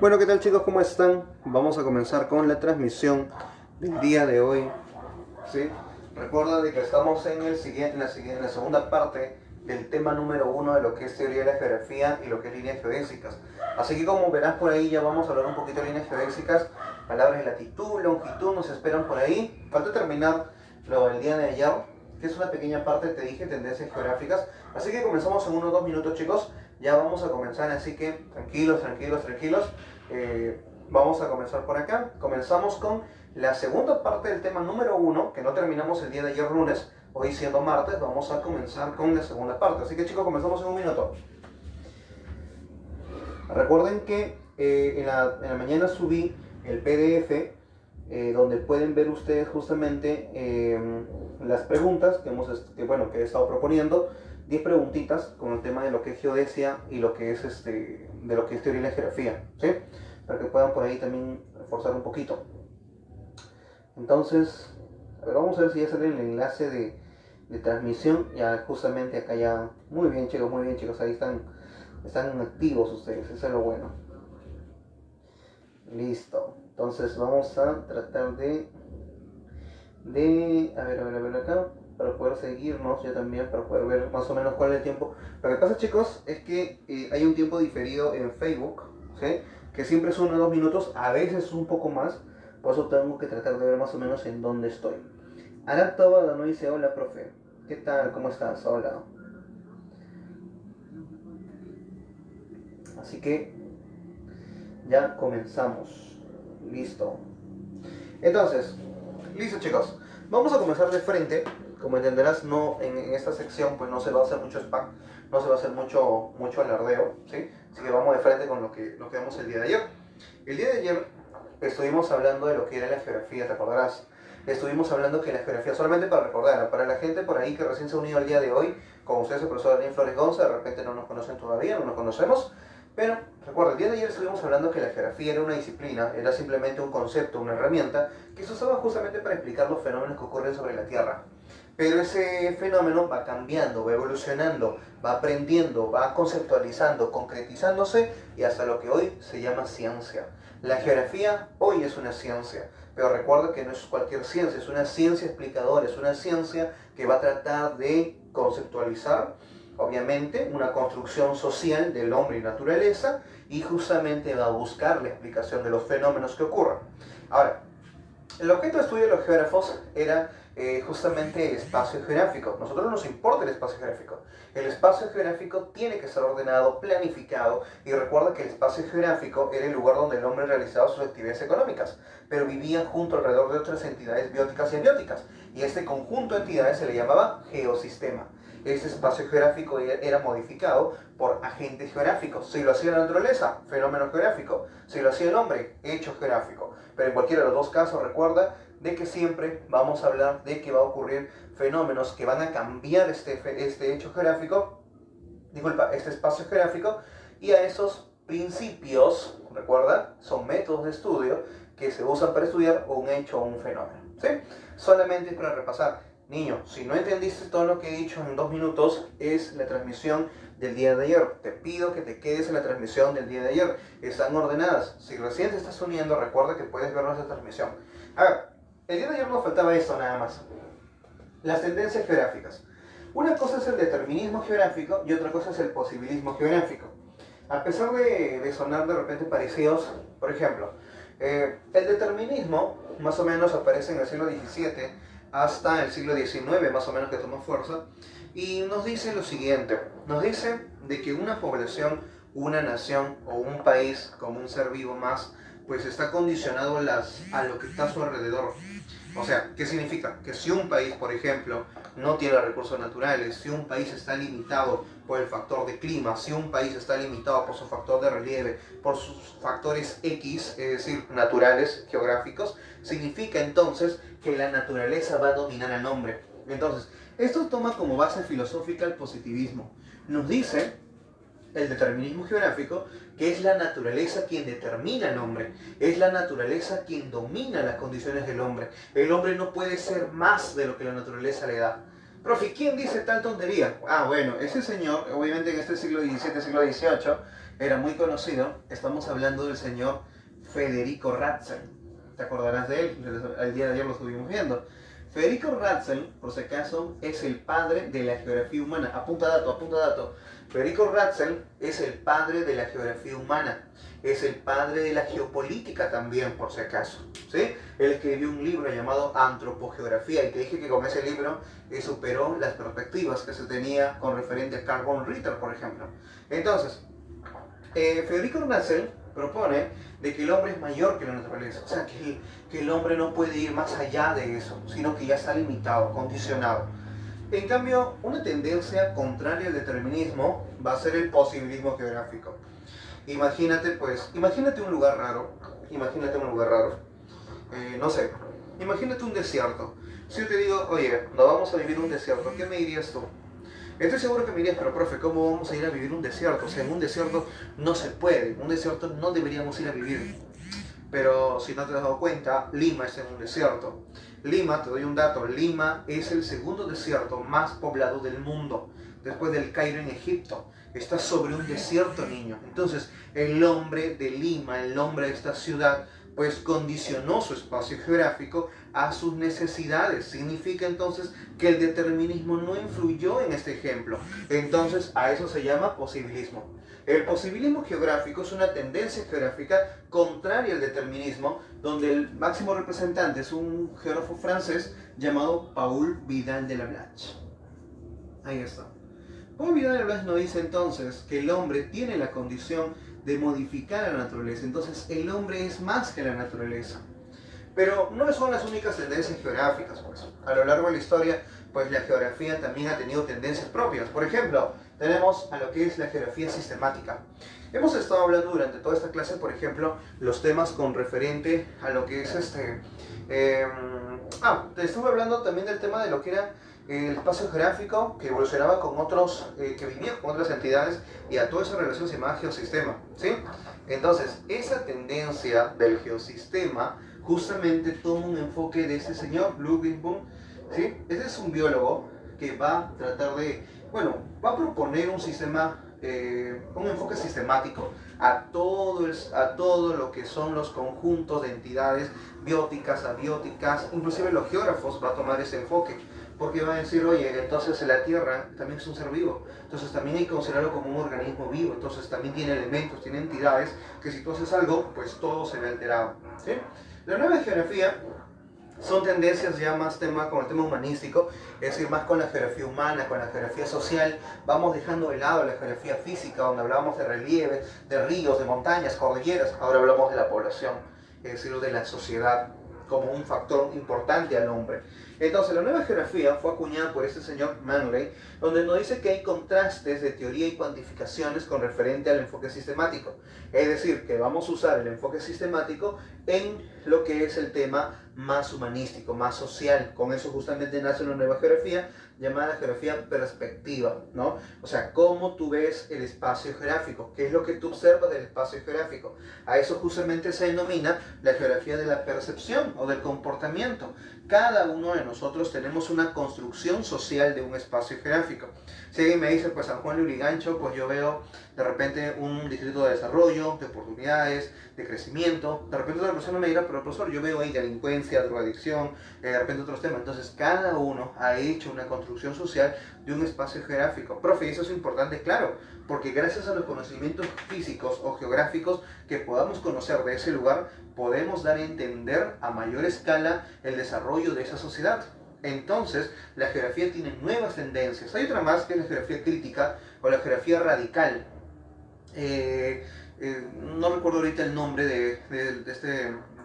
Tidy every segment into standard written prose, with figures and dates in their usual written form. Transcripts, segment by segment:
Bueno, ¿qué tal chicos? ¿Cómo están? Vamos a comenzar con la transmisión del día de hoy. ¿Sí? Recuerda de que estamos en la segunda parte del tema número 1 de lo que es teoría de la geografía y lo que es líneas geodésicas. Así que como verás por ahí ya vamos a hablar un poquito de líneas geodésicas, palabras de latitud, longitud, nos esperan por ahí. Falta terminar lo del día de ayer, que es una pequeña parte, te dije, tendencias geográficas. Así que comenzamos en unos 2 minutos chicos, ya vamos a comenzar, así que tranquilos. Vamos a comenzar por acá. Comenzamos con la segunda parte del tema número 1, que no terminamos el día de ayer lunes, hoy siendo martes, vamos a comenzar con la segunda parte. Así que chicos, comenzamos en un minuto. Recuerden que en la mañana subí el PDF donde pueden ver ustedes justamente las preguntas que he estado proponiendo. 10 preguntitas con el tema de lo que es geodesia y lo que es de lo que es teoría de la geografía, ¿sí? Para que puedan por ahí también reforzar un poquito. Entonces, a ver, vamos a ver si ya sale el enlace de transmisión. Ya justamente acá ya. Muy bien chicos, ahí están activos ustedes, eso es lo bueno. Listo. Entonces vamos a tratar de a ver acá, para poder seguirnos ya también, para poder ver más o menos cuál es el tiempo. Lo que pasa chicos es que hay un tiempo diferido en Facebook, ¿sí? Que siempre es 1 o 2 minutos, a veces un poco más, por eso tengo que tratar de ver más o menos en dónde estoy. Arat Tabada nos dice: hola profe, ¿qué tal? ¿Cómo estás? Hola. Así que ya comenzamos. Listo. Entonces, listo chicos, vamos a comenzar de frente. Como entenderás, no, en esta sección pues no se va a hacer mucho spam, no se va a hacer mucho alardeo, ¿sí? Así que vamos de frente con lo que vimos el día de ayer. El día de ayer estuvimos hablando de lo que era la geografía, te acordarás. Estuvimos hablando que la geografía, solamente para recordar, para la gente por ahí que recién se ha unido al día de hoy, como ustedes, el profesor Daniel Flores Gonza, de repente no nos conocen todavía, no nos conocemos. Pero, recuerda, el día de ayer estuvimos hablando que la geografía era una disciplina, era simplemente un concepto, una herramienta, que se usaba justamente para explicar los fenómenos que ocurren sobre la Tierra. Pero ese fenómeno va cambiando, va evolucionando, va aprendiendo, va conceptualizando, concretizándose y hasta lo que hoy se llama ciencia. La geografía hoy es una ciencia, pero recuerda que no es cualquier ciencia, es una ciencia explicadora, es una ciencia que va a tratar de conceptualizar, obviamente, una construcción social del hombre y naturaleza, y justamente va a buscar la explicación de los fenómenos que ocurren. Ahora, el objeto de estudio de los geógrafos era justamente el espacio geográfico. A nosotros nos importa el espacio geográfico. El espacio geográfico tiene que ser ordenado, planificado, y recuerda que el espacio geográfico era el lugar donde el hombre realizaba sus actividades económicas, pero vivía junto alrededor de otras entidades bióticas y abióticas, y este conjunto de entidades se le llamaba geosistema. Ese espacio geográfico era modificado por agentes geográficos. Si lo hacía la naturaleza, fenómeno geográfico. Si lo hacía el hombre, hecho geográfico. Pero en cualquiera de los dos casos, recuerda de que siempre vamos a hablar de que va a ocurrir fenómenos que van a cambiar este hecho geográfico, este espacio geográfico, y a esos principios, recuerda, son métodos de estudio que se usan para estudiar un hecho o un fenómeno, ¿sí? Solamente para repasar. Niño, si no entendiste todo lo que he dicho en 2 minutos, es la transmisión del día de ayer. Te pido que te quedes en la transmisión del día de ayer. Están ordenadas. Si recién te estás uniendo, recuerda que puedes ver nuestra transmisión. A ver, el día de ayer nos faltaba esto nada más. Las tendencias geográficas. Una cosa es el determinismo geográfico y otra cosa es el posibilismo geográfico. A pesar de sonar de repente parecidos, por ejemplo, el determinismo más o menos aparece en el siglo XVII hasta el siglo XIX, más o menos, que toma fuerza, y nos dice lo siguiente: nos dice de que una población, una nación o un país como un ser vivo más, pues está condicionado a lo que está a su alrededor. O sea, ¿qué significa? Que si un país, por ejemplo, no tiene recursos naturales, si un país está limitado por el factor de clima, si un país está limitado por su factor de relieve, por sus factores X, es decir, naturales, geográficos, significa entonces que la naturaleza va a dominar al hombre. Entonces, esto toma como base filosófica el positivismo. Nos dice el determinismo geográfico que es la naturaleza quien determina al hombre, es la naturaleza quien domina las condiciones del hombre. El hombre no puede ser más de lo que la naturaleza le da. Profe, ¿quién dice tal tontería? Ah, bueno, ese señor, obviamente en este siglo XVII, siglo XVIII, era muy conocido. Estamos hablando del señor Federico Ratzel. ¿Te acordarás de él? El día de ayer lo estuvimos viendo. Federico Ratzel, por si acaso, es el padre de la geografía humana. Apunta dato, apunta dato. Federico Ratzel es el padre de la geografía humana. Es el padre de la geopolítica también, por si acaso. ¿Sí? Él escribió un libro llamado Antropogeografía y te dije que con ese libro superó las perspectivas que se tenía con referente a Carl von Ritter, por ejemplo. Entonces, Federico Ratzel propone de que el hombre es mayor que la naturaleza, o sea, que el hombre no puede ir más allá de eso, sino que ya está limitado, condicionado. En cambio, una tendencia contraria al determinismo va a ser el posibilismo geográfico. Imagínate, pues, imagínate un lugar raro, no sé, imagínate un desierto. Si yo te digo, oye, nos vamos a vivir un desierto, ¿qué me dirías tú? Estoy seguro que me dirías, pero profe, ¿cómo vamos a ir a vivir un desierto? O sea, en un desierto no se puede, en un desierto no deberíamos ir a vivir. Pero si no te has dado cuenta, Lima es en un desierto. Lima, te doy un dato, Lima es el segundo desierto más poblado del mundo, después del Cairo en Egipto. Está sobre un desierto, niño. Entonces, el hombre de Lima, el hombre de esta ciudad, pues condicionó su espacio geográfico a sus necesidades. Significa entonces que el determinismo no influyó en este ejemplo. Entonces, a eso se llama posibilismo. El posibilismo geográfico es una tendencia geográfica contraria al determinismo, donde el máximo representante es un geógrafo francés llamado Paul Vidal de la Blache. Ahí está. Paul Vidal de la Blache nos dice entonces que el hombre tiene la condición de modificar a la naturaleza. Entonces el hombre es más que la naturaleza. Pero no son las únicas tendencias geográficas, pues. A lo largo de la historia, pues la geografía también ha tenido tendencias propias. Por ejemplo, tenemos a lo que es la geografía sistemática. Hemos estado hablando durante toda esta clase, por ejemplo, los temas con referente a lo que es te estuve hablando también del tema de lo que era el espacio geográfico que evolucionaba con otros, que vivía con otras entidades, y a toda esa relación se llamaba geosistema, ¿sí? Entonces, esa tendencia del geosistema justamente toma un enfoque de este señor, Ludwig Bohm, ¿sí? Este es un biólogo que va a tratar de, bueno, va a proponer un sistema, un enfoque sistemático a todo lo que son los conjuntos de entidades bióticas, abióticas. Inclusive los geógrafos van a tomar ese enfoque, porque van a decir, oye, entonces la Tierra también es un ser vivo, entonces también hay que considerarlo como un organismo vivo, entonces también tiene elementos, tiene entidades, que si tú haces algo, pues todo se ve alterado, ¿sí? La nueva geografía son tendencias ya más con el tema humanístico, es decir, más con la geografía humana, con la geografía social. Vamos dejando de lado la geografía física, donde hablábamos de relieve, de ríos, de montañas, cordilleras. Ahora hablamos de la población, es decir, de la sociedad, como un factor importante al hombre. Entonces, la nueva geografía fue acuñada por este señor Manley, donde nos dice que hay contrastes de teoría y cuantificaciones con referente al enfoque sistemático. Es decir, que vamos a usar el enfoque sistemático en lo que es el tema más humanístico, más social. Con eso justamente nace una nueva geografía llamada geografía perspectiva, ¿no? O sea, cómo tú ves el espacio geográfico, qué es lo que tú observas del espacio geográfico. A eso justamente se denomina la geografía de la percepción o del comportamiento. Cada uno de nosotros tenemos una construcción social de un espacio geográfico. Si alguien me dice, pues San Juan de Urigancho, pues yo veo de repente un distrito de desarrollo, de oportunidades, de crecimiento. De repente otra persona me dirá, pero profesor, yo veo ahí delincuencia, drogadicción, de repente otros temas. Entonces cada uno ha hecho una construcción social de un espacio geográfico. Profe, eso es importante, claro, porque gracias a los conocimientos físicos o geográficos que podamos conocer de ese lugar, podemos dar a entender a mayor escala el desarrollo de esa sociedad. Entonces, la geografía tiene nuevas tendencias. Hay otra más que es la geografía crítica o la geografía radical. No recuerdo ahorita el nombre de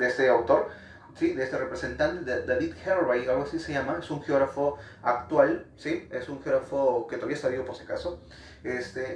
este autor, ¿sí? De este representante, David Hervey, algo así se llama. Es un geógrafo actual, ¿sí? Es un geógrafo que todavía está vivo por si acaso.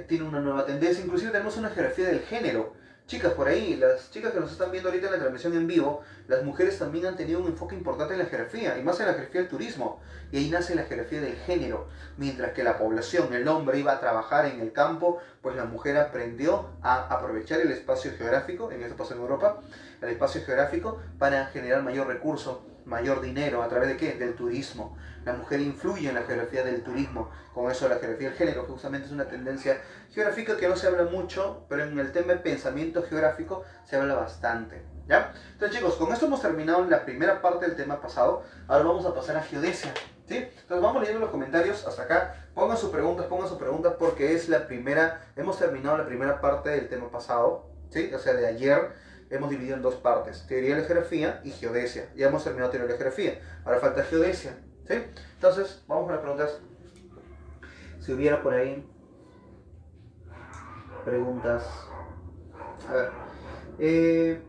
Tiene una nueva tendencia. Inclusive tenemos una geografía del género. Chicas, por ahí, las chicas que nos están viendo ahorita en la transmisión en vivo, las mujeres también han tenido un enfoque importante en la geografía, y más en la geografía del turismo, y ahí nace la geografía del género. Mientras que la población, el hombre iba a trabajar en el campo, pues la mujer aprendió a aprovechar el espacio geográfico, en este caso en Europa, el espacio geográfico para generar mayor recurso mayor dinero. ¿A través de qué? Del turismo. La mujer influye en la geografía del turismo. Con eso la geografía del género, que justamente es una tendencia geográfica que no se habla mucho, pero en el tema de pensamiento geográfico se habla bastante. ¿Ya? Entonces, chicos, con esto hemos terminado la primera parte del tema pasado. Ahora vamos a pasar a geodesia. ¿Sí? Entonces vamos leyendo los comentarios hasta acá. Pongan sus preguntas porque es la primera. Hemos terminado la primera parte del tema pasado, ¿sí? O sea, de ayer hemos dividido en dos partes: teoría de la geografía y geodesia. Ya hemos terminado teoría de la geografía. Ahora falta geodesia, ¿sí? Entonces, vamos con las preguntas. Si hubiera por ahí preguntas. A ver.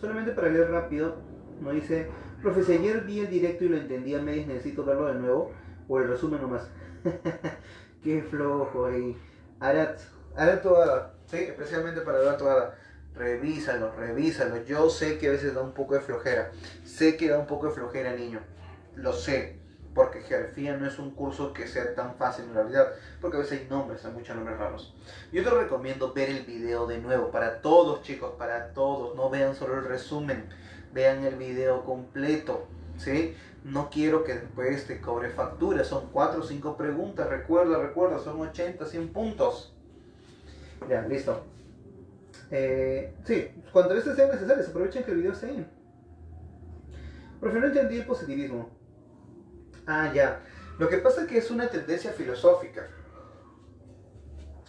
Solamente para leer rápido, nos dice: profe, si ayer vi el directo y lo entendí a medias, ¿necesito verlo de nuevo? O el resumen nomás. Qué flojo ahí. Arat Toada, sí, especialmente para Arat Toada. Revísalo. Yo sé que a veces da un poco de flojera. Sé que da un poco de flojera, niño. Lo sé. Porque geografía no es un curso que sea tan fácil en realidad. Porque a veces hay muchos nombres raros. Yo te recomiendo ver el video de nuevo. Para todos, chicos, para todos. No vean solo el resumen. Vean el video completo, ¿sí? No quiero que después te cobre factura. Son 4 o 5 preguntas. Recuerda, son 80, 100 puntos. Ya, listo. Sí, cuando veces sean necesarios, aprovechen que el video está ahí. Profe, no entendí el positivismo. Ah, ya. Lo que pasa es que es una tendencia filosófica.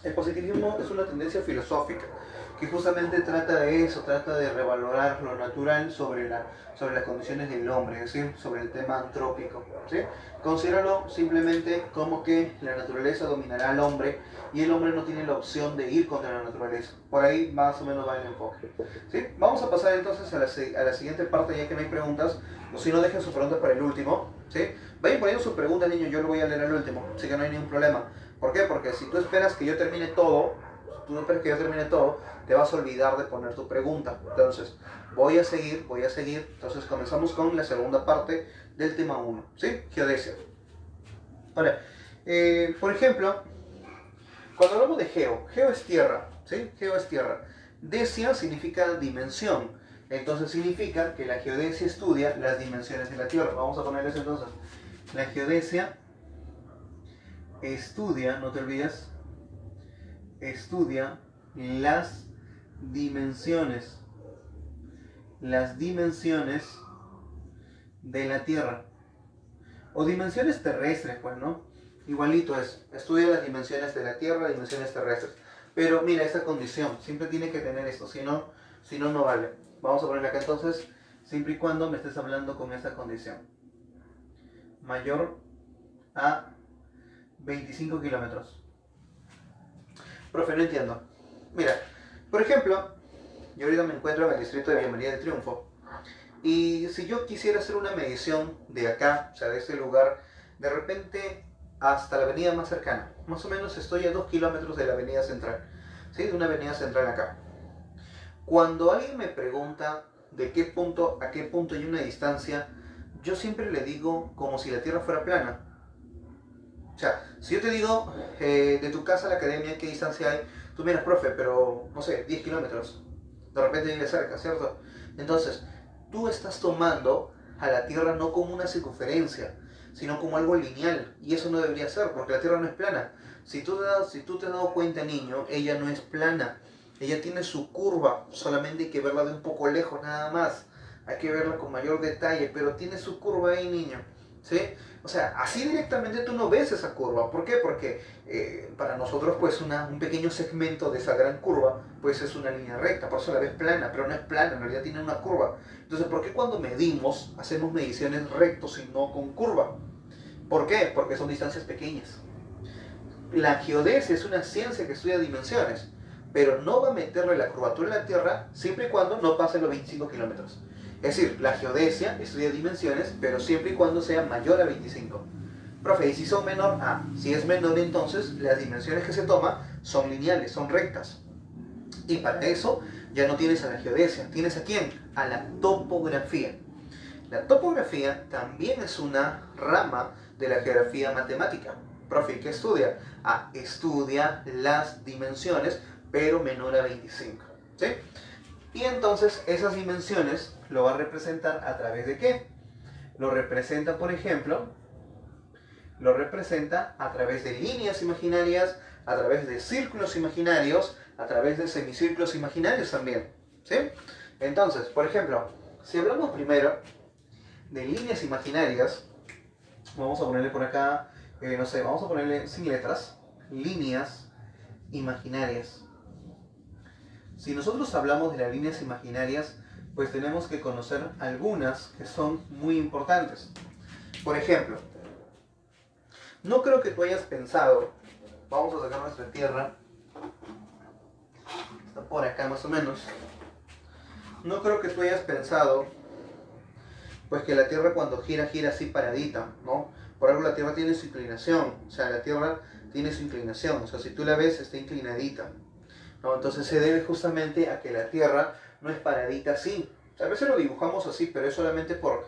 El positivismo es una tendencia filosófica que justamente trata de eso, trata de revalorar lo natural sobre las condiciones del hombre, es decir, sobre el tema antrópico, ¿sí? Considéralo simplemente como que la naturaleza dominará al hombre y el hombre no tiene la opción de ir contra la naturaleza. Por ahí más o menos va el enfoque, ¿sí? Vamos a pasar entonces a la siguiente parte, ya que no hay preguntas, o si no, dejen sus preguntas para el último, ¿sí? Vayan poniendo sus preguntas, niños, yo lo voy a leer al último, así que no hay ningún problema. ¿Por qué? Porque si tú esperas que yo termine todo, te vas a olvidar de poner tu pregunta. Entonces, voy a seguir. Entonces, comenzamos con la segunda parte del tema 1, ¿sí? Geodesia. Ahora, por ejemplo, cuando hablamos de geo es tierra, ¿sí? Geo es tierra. Decia significa dimensión. Entonces, significa que la geodesia estudia las dimensiones de la tierra. Vamos a poner eso entonces. La geodesia estudia, no te olvides, estudia las dimensiones de la Tierra, o dimensiones terrestres, pues, ¿no? Igualito es, estudia las dimensiones de la Tierra, dimensiones terrestres. Pero mira, esta condición, siempre tiene que tener esto, si no, no vale. Vamos a ponerle acá entonces, siempre y cuando me estés hablando con esta condición: mayor a 25 kilómetros. Profe, no entiendo. Mira, por ejemplo, yo ahorita me encuentro en el distrito de Villa María del Triunfo. Y si yo quisiera hacer una medición de acá, o sea, de este lugar, de repente hasta la avenida más cercana, más o menos estoy a 2 kilómetros de la avenida central, ¿sí? De una avenida central acá. Cuando alguien me pregunta de qué punto a qué punto hay una distancia, yo siempre le digo como si la Tierra fuera plana. O sea, si yo te digo de tu casa a la academia, ¿qué distancia hay? Tú miras, profe, pero no sé, 10 kilómetros. De repente vive cerca, ¿cierto? Entonces, tú estás tomando a la Tierra no como una circunferencia, sino como algo lineal. Y eso no debería ser, porque la Tierra no es plana. Si tú te has dado cuenta, niño, ella no es plana. Ella tiene su curva, solamente hay que verla de un poco lejos, nada más. Hay que verla con mayor detalle, pero tiene su curva ahí, niño. ¿Sí? O sea, así directamente tú no ves esa curva. ¿Por qué? Porque para nosotros pues un pequeño segmento de esa gran curva pues es una línea recta, por eso la ves plana, pero no es plana, en realidad tiene una curva. Entonces, ¿por qué cuando medimos hacemos mediciones rectos y no con curva? ¿Por qué? Porque son distancias pequeñas. La geodesia es una ciencia que estudia dimensiones, pero no va a meterle la curvatura en la Tierra siempre y cuando no pase los 25 kilómetros. Es decir, la geodesia estudia dimensiones, pero siempre y cuando sea mayor a 25. Profe, ¿y si son menor? Si es menor, entonces las dimensiones que se toman son lineales, son rectas. Y para eso ya no tienes a la geodesia. ¿Tienes a quién? A la topografía. La topografía también es una rama de la geografía matemática. Profe, ¿qué estudia? Estudia las dimensiones, pero menor a 25. ¿Sí? Y entonces esas dimensiones lo va a representar a través de ¿qué? lo representa, por ejemplo, lo representa a través de líneas imaginarias, a través de círculos imaginarios, a través de semicírculos imaginarios también, ¿sí? Entonces, por ejemplo, si hablamos primero de líneas imaginarias, vamos a ponerle por acá, no sé, vamos a ponerle sin letras, líneas imaginarias. Si nosotros hablamos de las líneas imaginarias, pues tenemos que conocer algunas que son muy importantes. Por ejemplo, no creo que tú hayas pensado, vamos a sacar nuestra Tierra, está por acá más o menos, no creo que tú hayas pensado, pues que la Tierra cuando gira, gira así paradita, ¿no? Por algo la Tierra tiene su inclinación, o sea, la Tierra tiene su inclinación, o sea, si tú la ves está inclinadita, ¿no? Entonces se debe justamente a que la Tierra no es paradita así. A veces lo dibujamos así, pero es solamente por,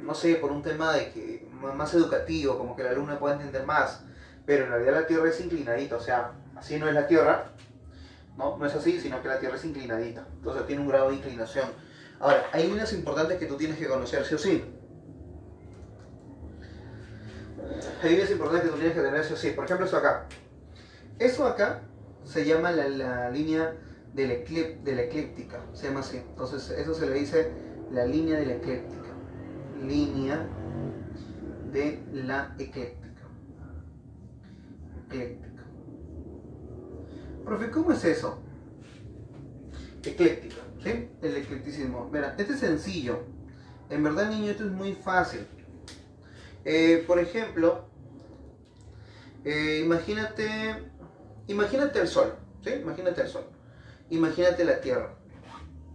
no sé, por un tema de que más educativo, como que el alumno pueda entender más. Pero en realidad la Tierra es inclinadita, o sea, así no es la Tierra, ¿no? No es así, sino que la Tierra es inclinadita. Entonces tiene un grado de inclinación. Ahora, hay líneas importantes que tú tienes que conocer, sí o sí. Hay líneas importantes que tú tienes que tener, sí o sí. Por ejemplo, esto acá. Eso acá se llama la línea de la eclíptica, se llama así. Entonces, eso se le dice la línea de la eclíptica. Línea de la eclíptica. Eclíptica. Profe, ¿cómo es eso? Ecléctica, ¿sí? El eclecticismo. Mira, este es sencillo. En verdad, niño, esto es muy fácil. Por ejemplo, imagínate el Sol, ¿sí? Imagínate el Sol. Imagínate la Tierra,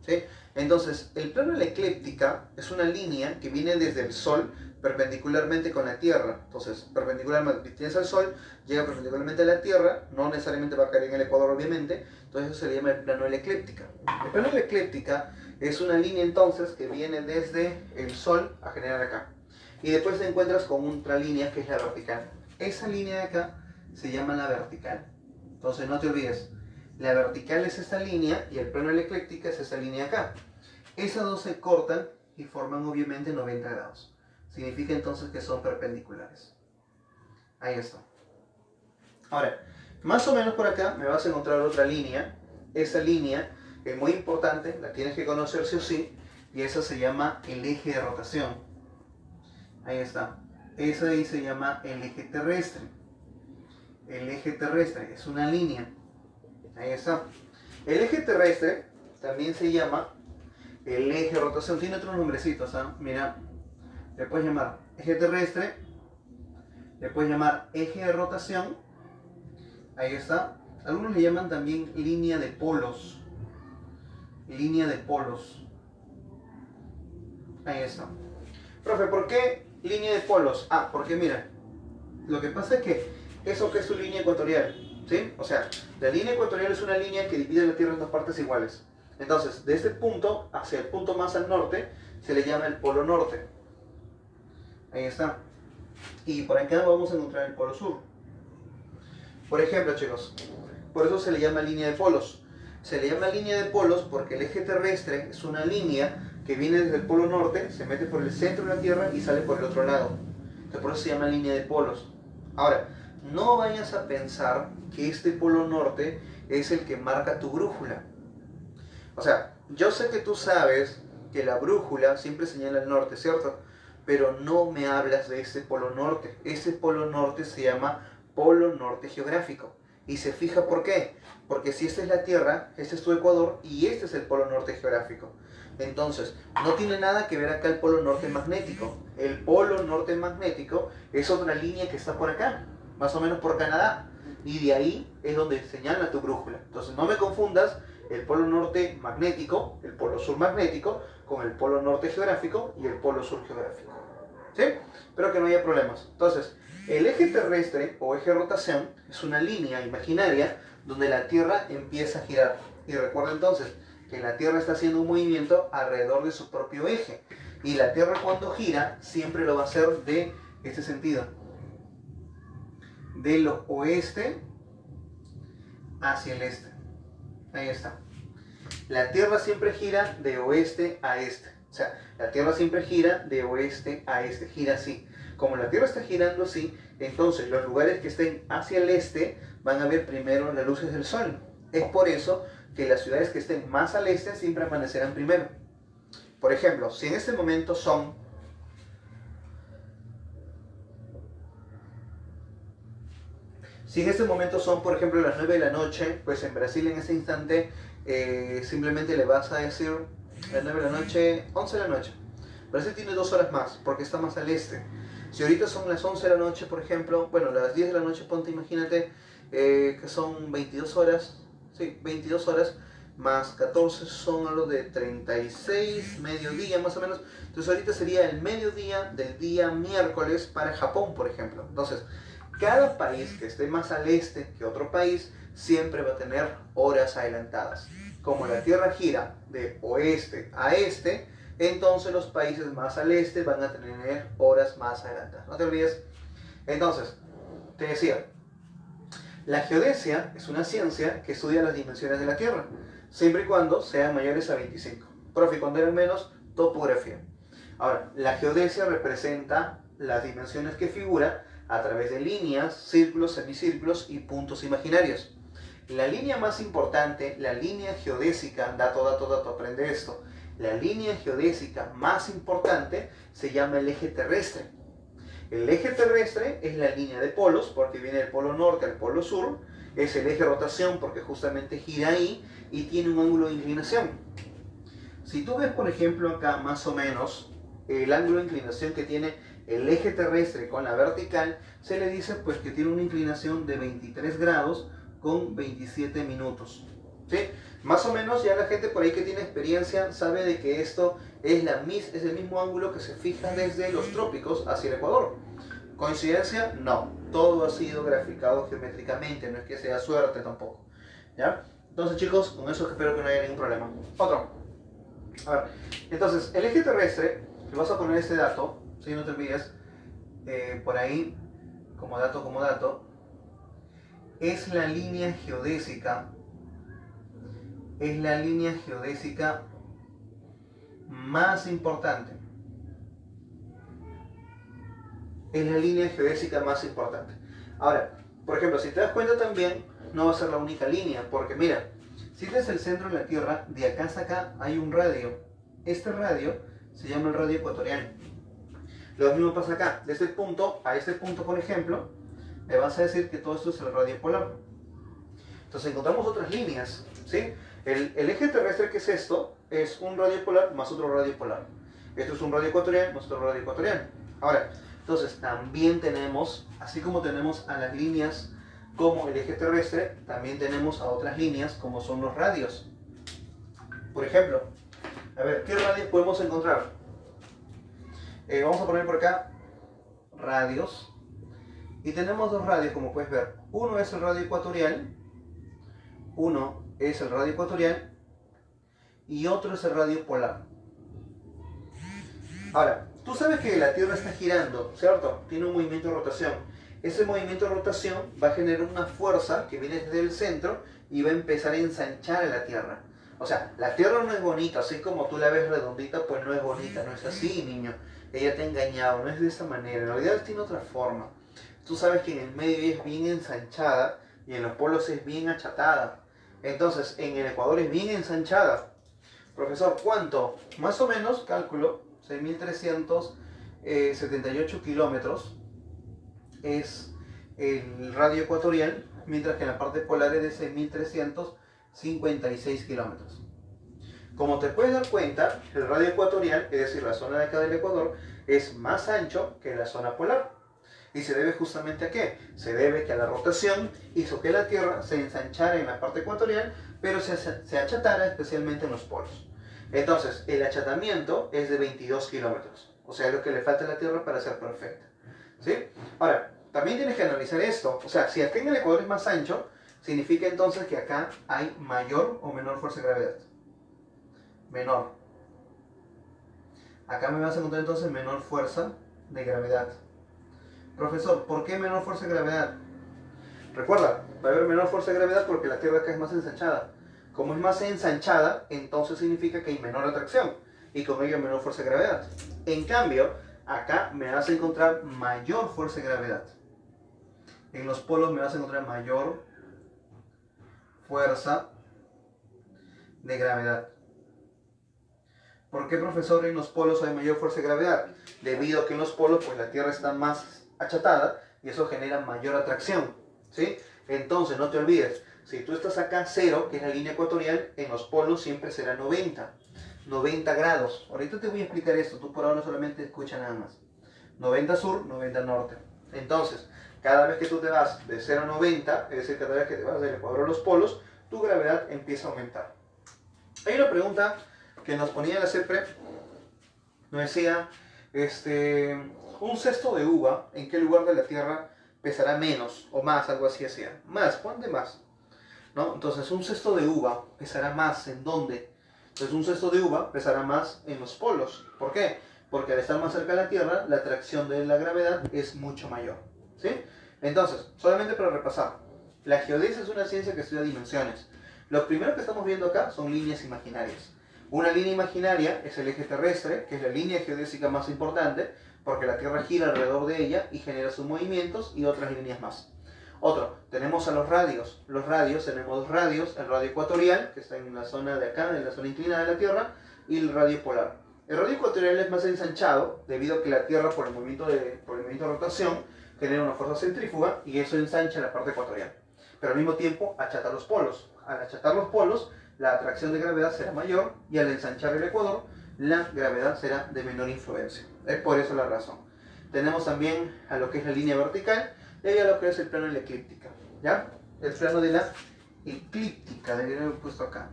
¿sí? Entonces, el plano de la eclíptica es una línea que viene desde el Sol perpendicularmente con la Tierra. Entonces, perpendicularmente, tienes al Sol, llega perpendicularmente a la Tierra, no necesariamente va a caer en el ecuador, obviamente. Entonces, eso se le llama el plano de la eclíptica. El plano de la eclíptica es una línea entonces que viene desde el Sol a generar acá. Y después te encuentras con otra línea que es la vertical. Esa línea de acá se llama la vertical. Entonces, no te olvides. La vertical es esta línea y el plano de la eclíptica es esta línea acá. Esas dos se cortan y forman obviamente 90 grados. Significa entonces que son perpendiculares. Ahí está. Ahora, más o menos por acá me vas a encontrar otra línea. Esa línea es muy importante, la tienes que conocer sí o sí. Y esa se llama el eje de rotación. Ahí está. Esa ahí se llama el eje terrestre. El eje terrestre es una línea. Ahí está. El eje terrestre también se llama el eje de rotación. Tiene otros nombrecitos, ¿ah? Mira, le puedes llamar eje terrestre, le puedes llamar eje de rotación. Ahí está. Algunos le llaman también línea de polos. Línea de polos. Ahí está. Profe, ¿por qué línea de polos? Ah, porque mira, lo que pasa es que eso que es su línea ecuatorial, ¿sí? O sea, la línea ecuatorial es una línea que divide la Tierra en dos partes iguales. Entonces, de este punto hacia el punto más al norte se le llama el polo norte. Ahí está. Y por acá vamos a encontrar el polo sur. Por ejemplo, chicos, por eso se le llama línea de polos. Se le llama línea de polos porque el eje terrestre es una línea que viene desde el polo norte, se mete por el centro de la Tierra y sale por el otro lado. Entonces, por eso se llama línea de polos. Ahora, no vayas a pensar que este polo norte es el que marca tu brújula. O sea, yo sé que tú sabes que la brújula siempre señala el norte, ¿cierto? Pero no me hablas de ese polo norte. Ese polo norte se llama polo norte geográfico. Y se fija por qué. Porque si esta es la Tierra, este es tu Ecuador y este es el polo norte geográfico. Entonces, no tiene nada que ver acá el polo norte magnético. El polo norte magnético es otra línea que está por acá, más o menos por Canadá. Y de ahí es donde señala tu brújula. Entonces, no me confundas el polo norte magnético, el polo sur magnético, con el polo norte geográfico y el polo sur geográfico. ¿Sí? Espero que no haya problemas. Entonces, el eje terrestre o eje de rotación es una línea imaginaria donde la Tierra empieza a girar. Y recuerda entonces que la Tierra está haciendo un movimiento alrededor de su propio eje. Y la Tierra cuando gira siempre lo va a hacer de este sentido. Del oeste hacia el este. Ahí está. La Tierra siempre gira de oeste a este. O sea, la Tierra siempre gira de oeste a este, gira así. Como la Tierra está girando así, entonces los lugares que estén hacia el este van a ver primero las luces del Sol. Es por eso que las ciudades que estén más al este siempre amanecerán primero. Por ejemplo, si en este momento son por ejemplo, las 9 de la noche, pues en Brasil en ese instante simplemente le vas a decir las 9 de la noche, 11 de la noche. Brasil tiene 2 horas más porque está más al este. Si ahorita son las 11 de la noche, por ejemplo, bueno, las 10 de la noche, ponte, imagínate que son 22 horas, sí, 22 horas más 14 son a lo de 36, mediodía más o menos. Entonces ahorita sería el mediodía del día miércoles para Japón, por ejemplo. Entonces, cada país que esté más al este que otro país siempre va a tener horas adelantadas. Como la Tierra gira de oeste a este, entonces los países más al este van a tener horas más adelantadas. No te olvides. Entonces, te decía, la geodesia es una ciencia que estudia las dimensiones de la Tierra, siempre y cuando sean mayores a 25. Profe, cuando eran menos, topografía. Ahora, la geodesia representa las dimensiones que figura a través de líneas, círculos, semicírculos y puntos imaginarios. La línea más importante, la línea geodésica, dato, aprende esto. La línea geodésica más importante se llama el eje terrestre. El eje terrestre es la línea de polos, porque viene del polo norte al polo sur. Es el eje de rotación, porque justamente gira ahí y tiene un ángulo de inclinación. Si tú ves, por ejemplo, acá más o menos el ángulo de inclinación que tiene el eje terrestre con la vertical, se le dice pues que tiene una inclinación de 23 grados con 27 minutos. ¿Sí? Más o menos ya la gente por ahí que tiene experiencia sabe de que esto es el mismo ángulo que se fija desde los trópicos hacia el Ecuador. ¿Coincidencia? No. Todo ha sido graficado geométricamente, no es que sea suerte tampoco. ¿Ya? Entonces chicos, con eso espero que no haya ningún problema. Otro. A ver, entonces el eje terrestre, le vas a poner este dato, si no te olvides, por ahí, como dato, es la línea geodésica, más importante. Es la línea geodésica más importante. Ahora, por ejemplo, si te das cuenta también, no va a ser la única línea, porque mira, si este es el centro de la Tierra, de acá hasta acá hay un radio. Este radio se llama el radio ecuatorial. Lo mismo pasa acá, de este punto a este punto, por ejemplo, me vas a decir que todo esto es el radio polar. Entonces encontramos otras líneas, ¿sí? El eje terrestre, que es esto, es un radio polar más otro radio polar. Esto es un radio ecuatorial más otro radio ecuatorial. Ahora, entonces también tenemos, así como tenemos a las líneas como el eje terrestre, también tenemos a otras líneas como son los radios. Por ejemplo, a ver, ¿qué radios podemos encontrar? Vamos a poner por acá radios. Y tenemos dos radios, como puedes ver. Uno es el radio ecuatorial. Y otro es el radio polar. Ahora, tú sabes que la Tierra está girando, ¿cierto? Tiene un movimiento de rotación. Ese movimiento de rotación va a generar una fuerza que viene desde el centro y va a empezar a ensanchar a la Tierra. O sea, la Tierra no es bonita, así como tú la ves redondita, pues no es bonita, no es así, niño. Ella te ha engañado, no es de esa manera, en realidad tiene otra forma. Tú sabes que en el medio ella es bien ensanchada y en los polos es bien achatada. Entonces, en el Ecuador es bien ensanchada. Profesor, ¿cuánto? Más o menos, cálculo, 6.378 kilómetros es el radio ecuatorial, mientras que en la parte polar es de 6.356 kilómetros. Como te puedes dar cuenta, el radio ecuatorial, es decir, la zona de acá del Ecuador, es más ancho que la zona polar. ¿Y se debe justamente a qué? Se debe que a la rotación hizo que la Tierra se ensanchara en la parte ecuatorial, pero se achatara especialmente en los polos. Entonces, el achatamiento es de 22 kilómetros. O sea, es lo que le falta a la Tierra para ser perfecta. ¿Sí? Ahora, también tienes que analizar esto. O sea, si acá en el Ecuador es más ancho, significa entonces que acá hay mayor o menor fuerza de gravedad. Menor. Acá me vas a encontrar entonces menor fuerza de gravedad. Profesor, ¿por qué menor fuerza de gravedad? Recuerda, va a haber menor fuerza de gravedad porque la Tierra acá es más ensanchada. Como es más ensanchada, entonces significa que hay menor atracción. y con ello menor fuerza de gravedad. En cambio, acá me vas a encontrar mayor fuerza de gravedad. En los polos me vas a encontrar mayor fuerza de gravedad. ¿Por qué, profesor, en los polos hay mayor fuerza de gravedad? Debido a que en los polos pues la Tierra está más achatada y eso genera mayor atracción, ¿sí? Entonces no te olvides, si tú estás acá 0, que es la línea ecuatorial, en los polos siempre será 90 grados. Ahorita te voy a explicar esto, tú por ahora solamente escucha nada más. 90 sur, 90 norte. Entonces, cada vez que tú te vas de 0 a 90, es decir, cada vez que te vas del ecuador a los polos, tu gravedad empieza a aumentar. Hay una pregunta que nos ponía la CEPRE, nos decía, un cesto de uva, ¿en qué lugar de la Tierra pesará menos o más? Algo así decía. Más, ¿cuánto más? ¿No? Entonces, un cesto de uva pesará más, ¿en dónde? Entonces, un cesto de uva pesará más en los polos. ¿Por qué? Porque al estar más cerca de la Tierra, la atracción de la gravedad es mucho mayor, ¿sí? Entonces, solamente para repasar, la geodesia es una ciencia que estudia dimensiones. Lo primero que estamos viendo acá son líneas imaginarias. Una línea imaginaria es el eje terrestre, que es la línea geodésica más importante, porque la Tierra gira alrededor de ella y genera sus movimientos y otras líneas más. Otro, tenemos a los radios. Los radios, tenemos dos radios, el radio ecuatorial, que está en la zona de acá, en la zona inclinada de la Tierra, y el radio polar. El radio ecuatorial es más ensanchado, debido a que la Tierra, por el movimiento de rotación, genera una fuerza centrífuga, y eso ensancha la parte ecuatorial. Pero al mismo tiempo, achata los polos. Al achatar los polos, la atracción de gravedad será mayor, y al ensanchar el ecuador, la gravedad será de menor influencia. Es por eso la razón. Tenemos también a lo que es la línea vertical, y a lo que es el plano de la eclíptica, ¿ya? El plano de la eclíptica, debería haber puesto acá.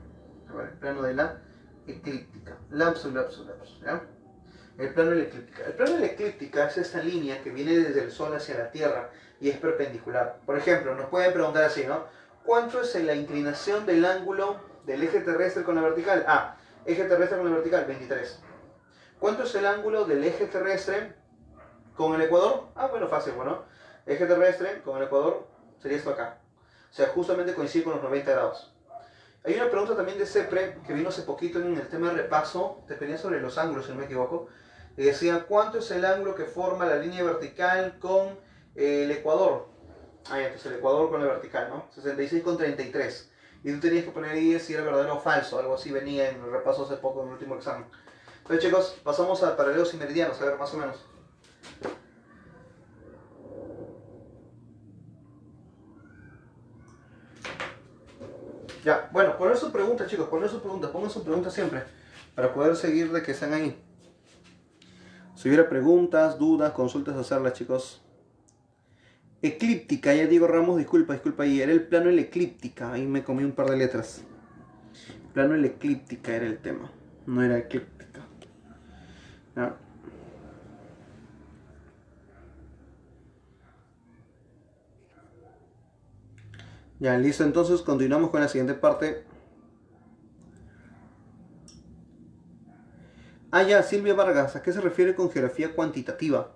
A ver, el plano de la eclíptica. Lapsus, ¿ya? El plano de la eclíptica. El plano de la eclíptica es esta línea que viene desde el Sol hacia la Tierra y es perpendicular. Por ejemplo, nos pueden preguntar así, ¿no? ¿Cuánto es la inclinación del ángulo del eje terrestre con la vertical? Ah, eje terrestre con la vertical, 23. ¿Cuánto es el ángulo del eje terrestre con el ecuador? Ah, bueno, fácil, bueno. Eje terrestre con el ecuador sería esto acá. O sea, justamente coincide con los 90 grados. Hay una pregunta también de CEPRE que vino hace poquito en el tema de repaso, dependía sobre los ángulos, si no me equivoco, y decía, ¿cuánto es el ángulo que forma la línea vertical con el ecuador? Ah, entonces el ecuador con la vertical, ¿no? 66,33. Y tú tenías que poner ahí si era verdadero o falso, algo así venía en el repaso hace poco en el último examen. Entonces, chicos, pasamos a paralelos y meridianos, a ver, más o menos. Ya, bueno, poner su pregunta, chicos, pongan su pregunta siempre, para poder seguir de que están ahí. Si hubiera preguntas, dudas, consultas, hacerlas, chicos. Eclíptica, ya Diego Ramos, disculpa ahí, era el plano de la eclíptica, ahí me comí un par de letras. Plano de la eclíptica era el tema, no era eclíptica. ¿Ya? Ya, listo, entonces continuamos con la siguiente parte. Ah, ya, Silvia Vargas, ¿a qué se refiere con geografía cuantitativa?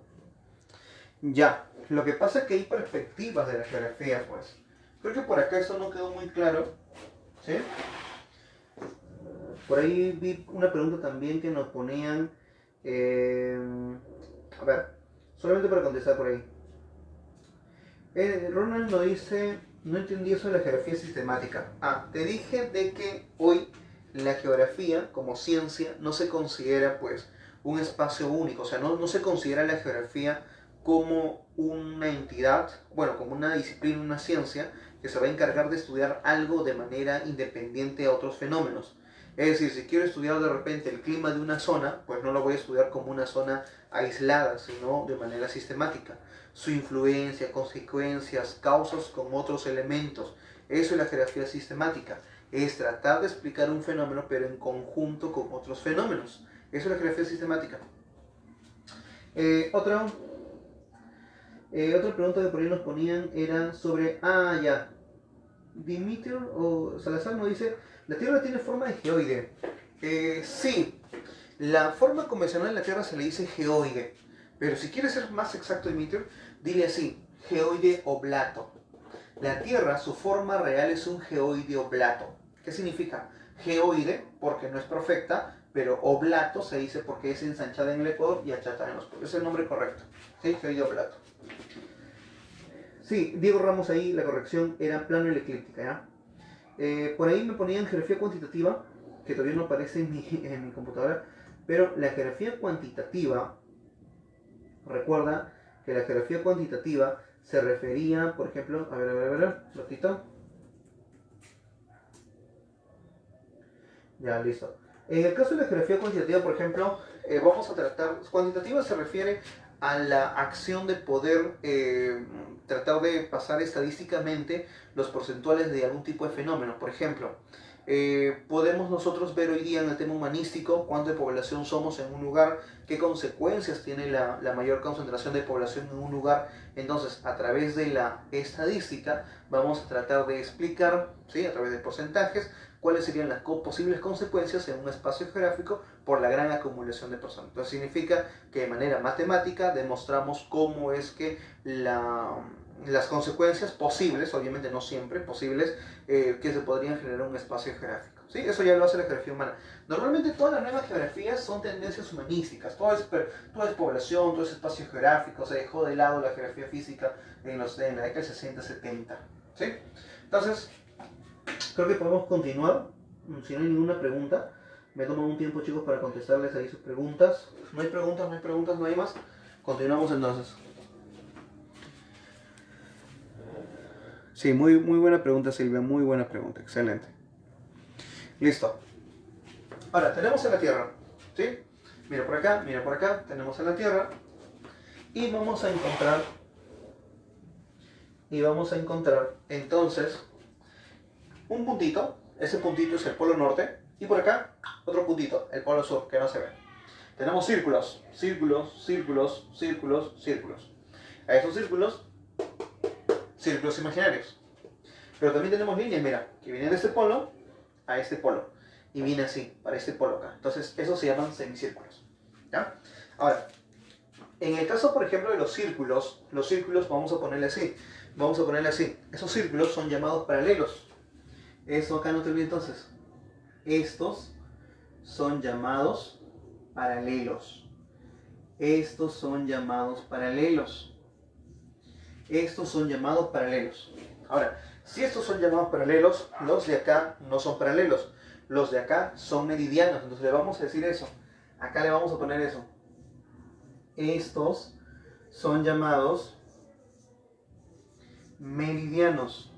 Ya, lo que pasa es que hay perspectivas de la geografía, pues. Creo que por acá eso no quedó muy claro, ¿sí? Por ahí vi una pregunta también que nos ponían, a ver, solamente para contestar por ahí. Ronald nos dice, no entendí eso de la geografía sistemática. Ah, te dije de que hoy la geografía como ciencia no se considera pues un espacio único, o sea, no se considera la geografía como una entidad, bueno, como una disciplina, una ciencia que se va a encargar de estudiar algo de manera independiente a otros fenómenos. Es decir, si quiero estudiar de repente el clima de una zona, pues no lo voy a estudiar como una zona aislada, sino de manera sistemática. Su influencia, consecuencias, causas con otros elementos. Eso es la geografía sistemática. Es tratar de explicar un fenómeno, pero en conjunto con otros fenómenos. Eso es la geografía sistemática. Otra pregunta que por ahí nos ponían era sobre... Ah, ya. Dimitri o Salazar nos dice, ¿la Tierra tiene forma de geoide? Sí, la forma convencional de la Tierra se le dice geoide, pero si quieres ser más exacto, Dimitri, dile así, geoide oblato. La Tierra, su forma real es un geoide oblato. ¿Qué significa? Geoide, porque no es perfecta, pero oblato se dice porque es ensanchada en el ecuador y achatada en los polos. Es el nombre correcto. ¿Sí? Querido oblato. Sí, Diego Ramos ahí, la corrección era plano y la eclíptica, ¿ya? Por ahí me ponían geografía cuantitativa, que todavía no aparece en mi computadora, pero la geografía cuantitativa, recuerda que la geografía cuantitativa se refería, por ejemplo, a ver, ratito. Ya, listo. En el caso de la geografía cuantitativa, por ejemplo, vamos a tratar, cuantitativa se refiere a la acción de poder tratar de pasar estadísticamente los porcentuales de algún tipo de fenómeno. Por ejemplo, podemos nosotros ver hoy día en el tema humanístico cuánto de población somos en un lugar, qué consecuencias tiene la mayor concentración de población en un lugar. Entonces, a través de la estadística, vamos a tratar de explicar, ¿sí?, a través de porcentajes, cuáles serían las posibles consecuencias en un espacio geográfico por la gran acumulación de personas. Entonces significa que de manera matemática demostramos cómo es que las consecuencias posibles, obviamente no siempre, posibles, que se podrían generar en un espacio geográfico. ¿Sí? Eso ya lo hace la geografía humana. Normalmente todas las nuevas geografías son tendencias humanísticas, todo es población, todo es espacio geográfico, se dejó de lado la geografía física en la década del 60-70. ¿Sí? Entonces, creo que podemos continuar, si no hay ninguna pregunta. Me tomo un tiempo, chicos, para contestarles ahí sus preguntas. No hay preguntas, no hay más. Continuamos entonces. Sí, muy buena pregunta, Silvia, muy buena pregunta, excelente. Listo. Ahora, tenemos en la Tierra, ¿sí? Mira por acá, tenemos en la Tierra. Y vamos a encontrar, entonces, un puntito. Ese puntito es el polo norte. Y por acá, otro puntito, el polo sur, que no se ve. Tenemos círculos. A esos círculos imaginarios. Pero también tenemos líneas, mira, que vienen de este polo a este polo. Y viene así, para este polo acá. Entonces, esos se llaman semicírculos. ¿Ya? Ahora, en el caso, por ejemplo, de los círculos vamos a ponerle así. Esos círculos son llamados paralelos. Eso acá no te olvides entonces. Estos son llamados paralelos. Ahora, si estos son llamados paralelos, los de acá no son paralelos. Los de acá son meridianos. Entonces le vamos a decir eso. Acá le vamos a poner eso. Estos son llamados meridianos.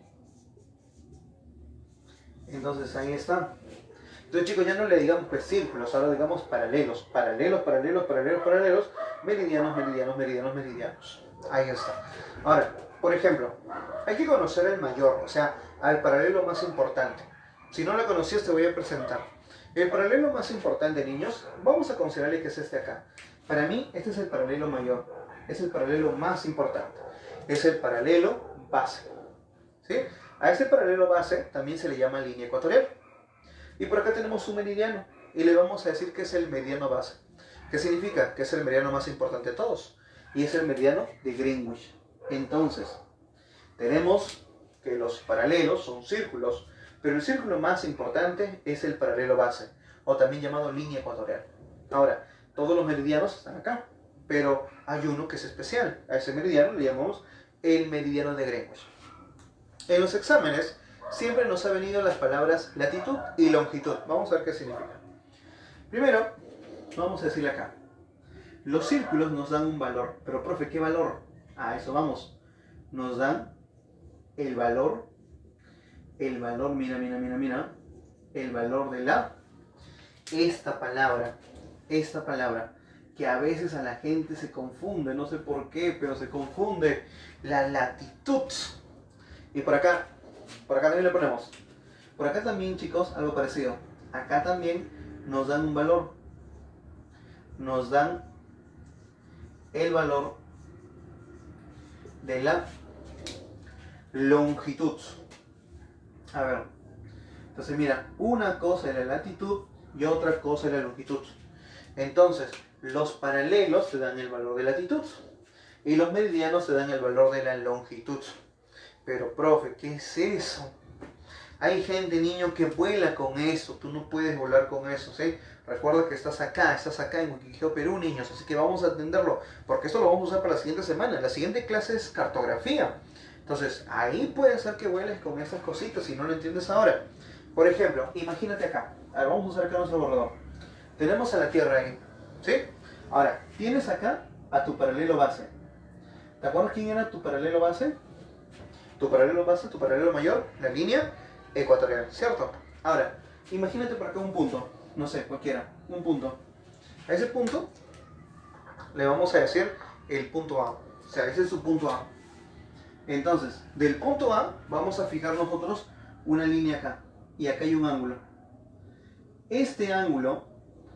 Entonces ahí está. Entonces, chicos, ya no le digamos pues círculos, ahora digamos paralelos. Meridianos. Ahí está. Ahora, por ejemplo, hay que conocer el mayor, o sea, al paralelo más importante. Si no lo conocías, te voy a presentar. El paralelo más importante, niños, vamos a considerarle que es este acá. Para mí, este es el paralelo mayor. Es el paralelo más importante. Es el paralelo base. ¿Sí? A este paralelo base también se le llama línea ecuatorial. Y por acá tenemos un meridiano. Y le vamos a decir que es el mediano base. ¿Qué significa? Que es el meridiano más importante de todos. Y es el meridiano de Greenwich. Entonces, tenemos que los paralelos son círculos. Pero el círculo más importante es el paralelo base. O también llamado línea ecuatorial. Ahora, todos los meridianos están acá. Pero hay uno que es especial. A ese meridiano le llamamos el meridiano de Greenwich. En los exámenes siempre nos ha venido las palabras latitud y longitud. Vamos a ver qué significa. Primero, vamos a decirle acá. Los círculos nos dan un valor. Pero, profe, ¿qué valor? A eso vamos. Nos dan el valor, mira. El valor de esta palabra, que a veces a la gente se confunde, no sé por qué, pero se confunde. La latitud. Y por acá también le ponemos. Por acá también, chicos, algo parecido. Acá también nos dan un valor. Nos dan el valor de la longitud. A ver. Entonces, mira, una cosa es la latitud y otra cosa es la longitud. Entonces, los paralelos te dan el valor de latitud y los meridianos te dan el valor de la longitud. Pero, profe, ¿qué es eso? Hay gente, niño, que vuela con eso. Tú no puedes volar con eso, ¿sí? Recuerda que estás acá en Wikiqueo Perú, niños. Así que vamos a atenderlo, porque esto lo vamos a usar para la siguiente semana. La siguiente clase es cartografía. Entonces, ahí puede ser que vueles con estas cositas si no lo entiendes ahora. Por ejemplo, imagínate acá. A ver, vamos a usar acá nuestro borrador. Tenemos a la Tierra ahí, ¿sí? Ahora, tienes acá a tu paralelo base. ¿Te acuerdas quién era tu paralelo base? Tu paralelo base, tu paralelo mayor, la línea ecuatorial, ¿cierto? Ahora, imagínate por acá un punto, no sé, cualquiera, un punto. A ese punto le vamos a decir el punto A. O sea, ese es su punto A. Entonces, del punto A vamos a fijar nosotros una línea acá. Y acá hay un ángulo. Este ángulo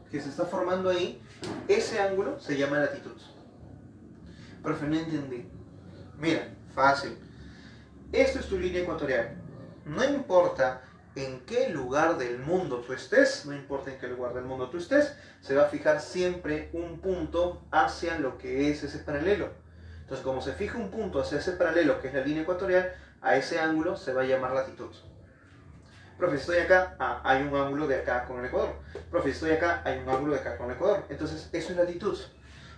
que se está formando ahí, ese ángulo se llama latitud. Profe, no entendí. Mira, fácil. Esto es tu línea ecuatorial. No importa en qué lugar del mundo tú estés, no importa en qué lugar del mundo tú estés, se va a fijar siempre un punto hacia lo que es ese paralelo. Entonces, como se fija un punto hacia ese paralelo, que es la línea ecuatorial, a ese ángulo se va a llamar latitud. Profe, si estoy acá, hay un ángulo de acá con el Ecuador. Profe, si estoy acá, hay un ángulo de acá con el Ecuador. Entonces, eso es latitud.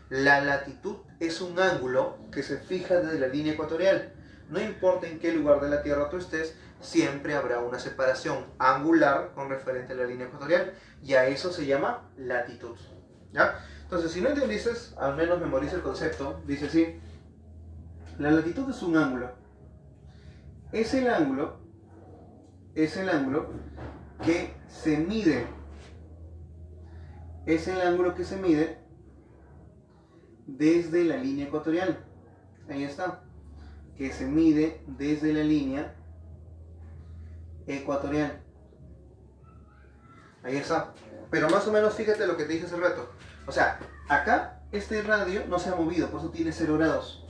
La latitud es un ángulo que se fija desde la línea ecuatorial. No importa en qué lugar de la Tierra tú estés, siempre habrá una separación angular con referente a la línea ecuatorial. Y a eso se llama latitud. ¿Ya? Entonces, si no entendiste, al menos memoriza el concepto. Dice así: la latitud es un ángulo. Es el ángulo que se mide. Es el ángulo que se mide desde la línea ecuatorial. Ahí está. Que se mide desde la línea ecuatorial. Ahí está. Pero más o menos fíjate lo que te dije hace rato. O sea, acá este radio no se ha movido, por eso tiene 0 grados.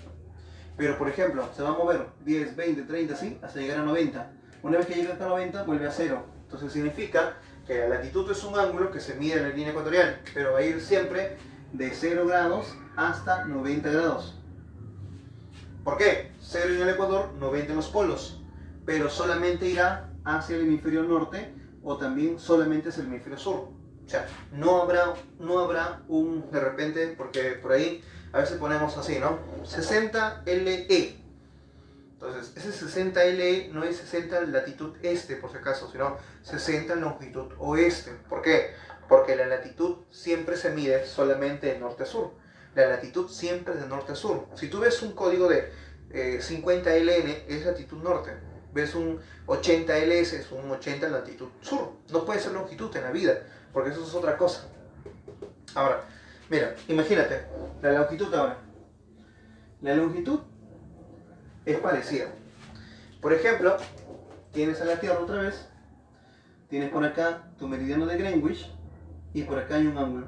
Pero por ejemplo, se va a mover 10, 20, 30, así, hasta llegar a 90. Una vez que llega hasta 90, vuelve a 0. Entonces significa que la latitud es un ángulo que se mide en la línea ecuatorial, pero va a ir siempre de 0 grados hasta 90 grados. ¿Por qué? 0 en el Ecuador, 90 en los polos. Pero solamente irá hacia el hemisferio norte o también solamente hacia el hemisferio sur. O sea, no habrá un, de repente, porque por ahí a veces ponemos así, ¿no? 60 LE. Entonces, ese 60 LE no es 60 latitud este, por si acaso, sino 60 longitud oeste. ¿Por qué? Porque la latitud siempre se mide solamente de norte a sur. La latitud siempre es de norte a sur. Si tú ves un código de 50 LN, es latitud norte. Ves un 80 LS, es un 80 latitud sur. No puede ser longitud en la vida, porque eso es otra cosa. Ahora, mira, imagínate, la longitud ahora. La longitud es parecida. Por ejemplo, tienes a la Tierra otra vez, tienes por acá tu meridiano de Greenwich y por acá hay un ángulo.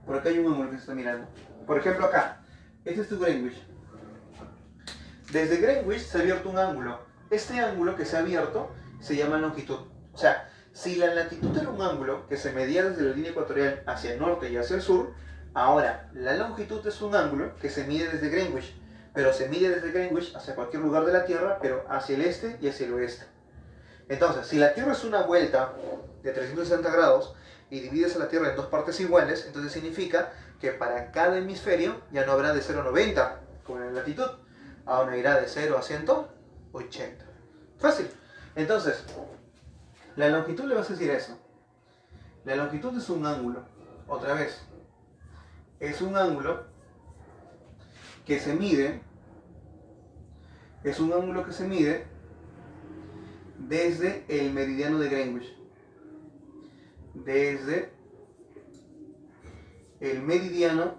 Por acá hay un ángulo que se está mirando. Por ejemplo acá, este es tu Greenwich. Desde Greenwich se ha abierto un ángulo. Este ángulo que se ha abierto se llama longitud. O sea, si la latitud era un ángulo que se medía desde la línea ecuatorial hacia el norte y hacia el sur, ahora la longitud es un ángulo que se mide desde Greenwich. Pero se mide desde Greenwich hacia cualquier lugar de la Tierra, pero hacia el este y hacia el oeste. Entonces, si la Tierra es una vuelta de 360 grados y divides a la Tierra en dos partes iguales, entonces significa que para cada hemisferio ya no habrá de 0 a 90 como en la latitud, ahora irá de 0 a 180. Fácil. Entonces, la longitud le vas a decir eso. La longitud es un ángulo. Otra vez. Es un ángulo que se mide. Es un ángulo que se mide desde el meridiano de Greenwich. Desde el meridiano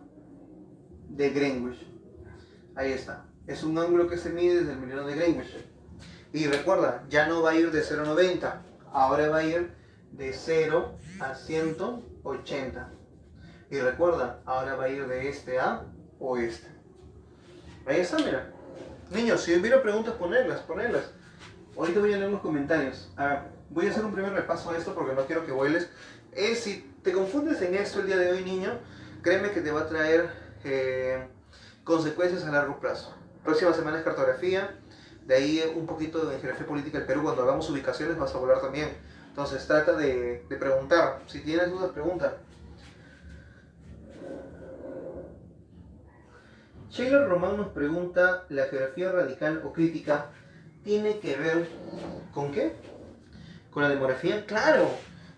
de Greenwich. Ahí está. Es un ángulo que se mide desde el meridiano de Greenwich. Y recuerda, ya no va a ir de 0 a 90. Ahora va a ir de 0 a 180. Y recuerda, ahora va a ir de este a oeste. Ahí está, mira. Niños, si hubiera preguntas, ponedlas. Ahorita voy a leer los comentarios. A ver, voy a hacer un primer repaso a esto porque no quiero que vueles. Si te confundes en esto el día de hoy, niño, créeme que te va a traer consecuencias a largo plazo. Próxima semana es cartografía. De ahí un poquito de geografía política del Perú. Cuando hagamos ubicaciones vas a volar también. Entonces trata de preguntar. Si tienes dudas, pregunta. Sheila Román nos pregunta, ¿la geografía radical o crítica tiene que ver con qué? ¿Con la demografía? Claro,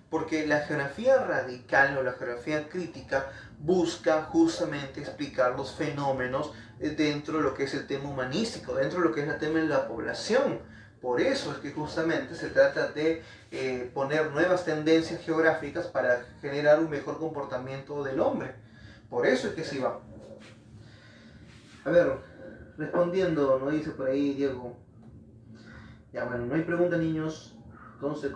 porque la geografía radical o la geografía crítica busca justamente explicar los fenómenos dentro de lo que es el tema humanístico, dentro de lo que es el tema de la población. Por eso es que justamente se trata de poner nuevas tendencias geográficas para generar un mejor comportamiento del hombre. Por eso es que se va. A ver, respondiendo, ¿no? Dice por ahí Diego. Ya, bueno, no hay pregunta, niños. Conce.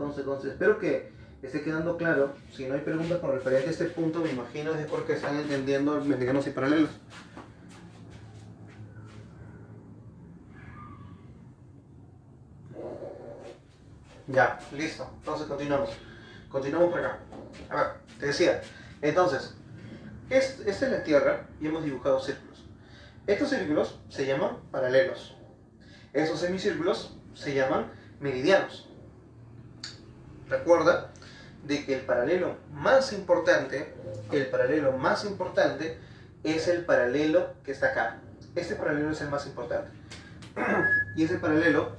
Espero que esté quedando claro. Si no hay preguntas con referente a este punto, me imagino es porque están entendiendo meridianos y paralelos. Ya, listo. Entonces continuamos. Continuamos por acá. A ver, te decía. Entonces, esta es la Tierra y hemos dibujado círculos. Estos círculos se llaman paralelos. Estos semicírculos se llaman meridianos. Recuerda de que el paralelo más importante es el paralelo que está acá. Este paralelo es el más importante. Y ese paralelo,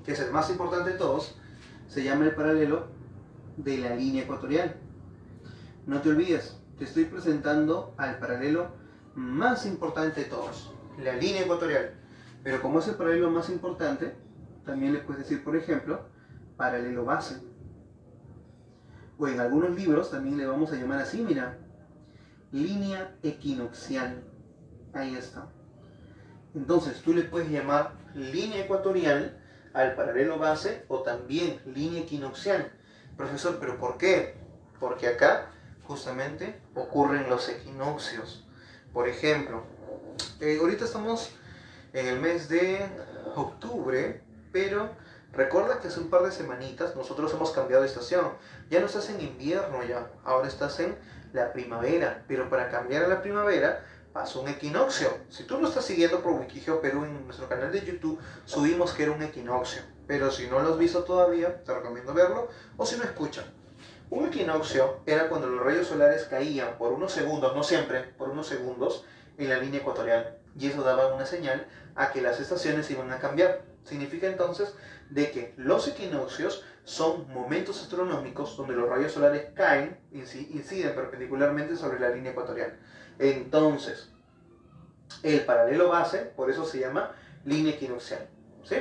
que es el más importante de todos, se llama el paralelo de la línea ecuatorial. No te olvides, te estoy presentando al paralelo más importante de todos, la línea ecuatorial. Pero como es el paralelo más importante, también le puedes decir, por ejemplo, paralelo base. O en algunos libros también le vamos a llamar así, mira, línea equinoccial. Ahí está. Entonces tú le puedes llamar línea ecuatorial al paralelo base o también línea equinoccial. Profesor, ¿pero por qué? Porque acá justamente ocurren los equinoccios. Por ejemplo, ahorita estamos en el mes de octubre, pero recuerda que hace un par de semanitas nosotros hemos cambiado de estación. Ya no estás en invierno ya, ahora estás en la primavera. Pero para cambiar a la primavera pasó un equinoccio. Si tú lo estás siguiendo por Wikigeo Perú en nuestro canal de YouTube, subimos que era un equinoccio. Pero si no lo has visto todavía, te recomiendo verlo, o si no, escucha. Un equinoccio era cuando los rayos solares caían por unos segundos, no siempre, por unos segundos, en la línea ecuatorial. Y eso daba una señal a que las estaciones iban a cambiar. Significa entonces de que los equinoccios son momentos astronómicos donde los rayos solares caen, inciden perpendicularmente sobre la línea ecuatorial. Entonces, el paralelo base, por eso se llama línea equinoccial. ¿Sí?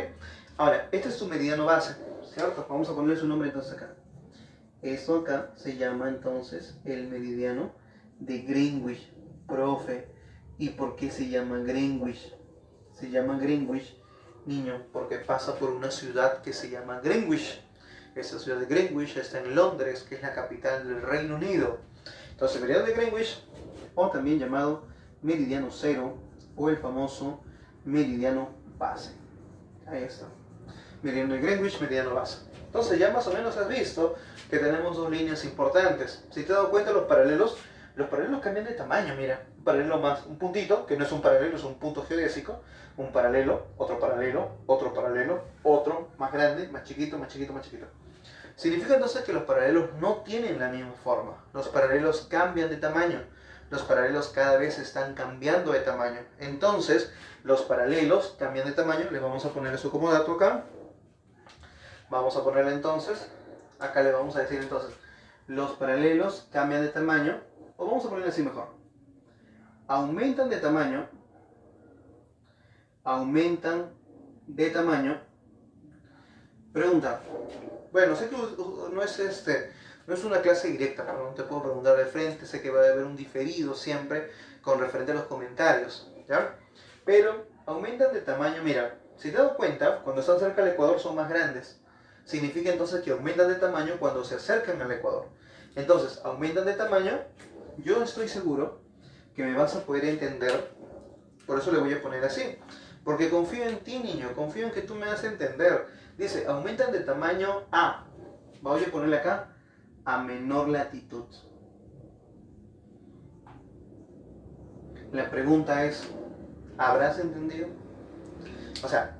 Ahora, este es tu meridiano base, ¿cierto? Vamos a ponerle su nombre entonces acá. Esto acá se llama entonces el meridiano de Greenwich, profe. ¿Y por qué se llama Greenwich? Se llama Greenwich, niño, porque pasa por una ciudad que se llama Greenwich. Esta ciudad de Greenwich está en Londres, que es la capital del Reino Unido. Entonces, el meridiano de Greenwich, o también llamado meridiano cero, o el famoso meridiano base. Ahí está. Meridiano de Greenwich, meridiano base. Entonces ya más o menos has visto que tenemos dos líneas importantes. Si te has dado cuenta, los paralelos cambian de tamaño, mira. Un paralelo más un puntito, que no es un paralelo, es un punto geodésico. Un paralelo, otro paralelo, otro paralelo, otro más grande, más chiquito, más chiquito, más chiquito. Significa entonces que los paralelos no tienen la misma forma. Los paralelos cambian de tamaño. Los paralelos cada vez están cambiando de tamaño. Entonces, los paralelos cambian de tamaño. Les vamos a poner eso como dato acá. Vamos a ponerle entonces, acá le vamos a decir entonces, los paralelos cambian de tamaño, o vamos a ponerle así mejor. Aumentan de tamaño. Pregunta. Bueno, sé que no es una clase directa, no te puedo preguntar de frente, sé que va a haber un diferido siempre con referente a los comentarios, ¿ya? Pero aumentan de tamaño, mira, si te das cuenta, cuando están cerca del Ecuador son más grandes. Significa entonces que aumentan de tamaño cuando se acercan al Ecuador. Entonces, aumentan de tamaño, yo estoy seguro que me vas a poder entender, por eso le voy a poner así. Porque confío en ti, niño, confío en que tú me vas a entender. Dice, aumentan de tamaño a, voy a ponerle acá, a menor latitud. La pregunta es, ¿habrás entendido? O sea,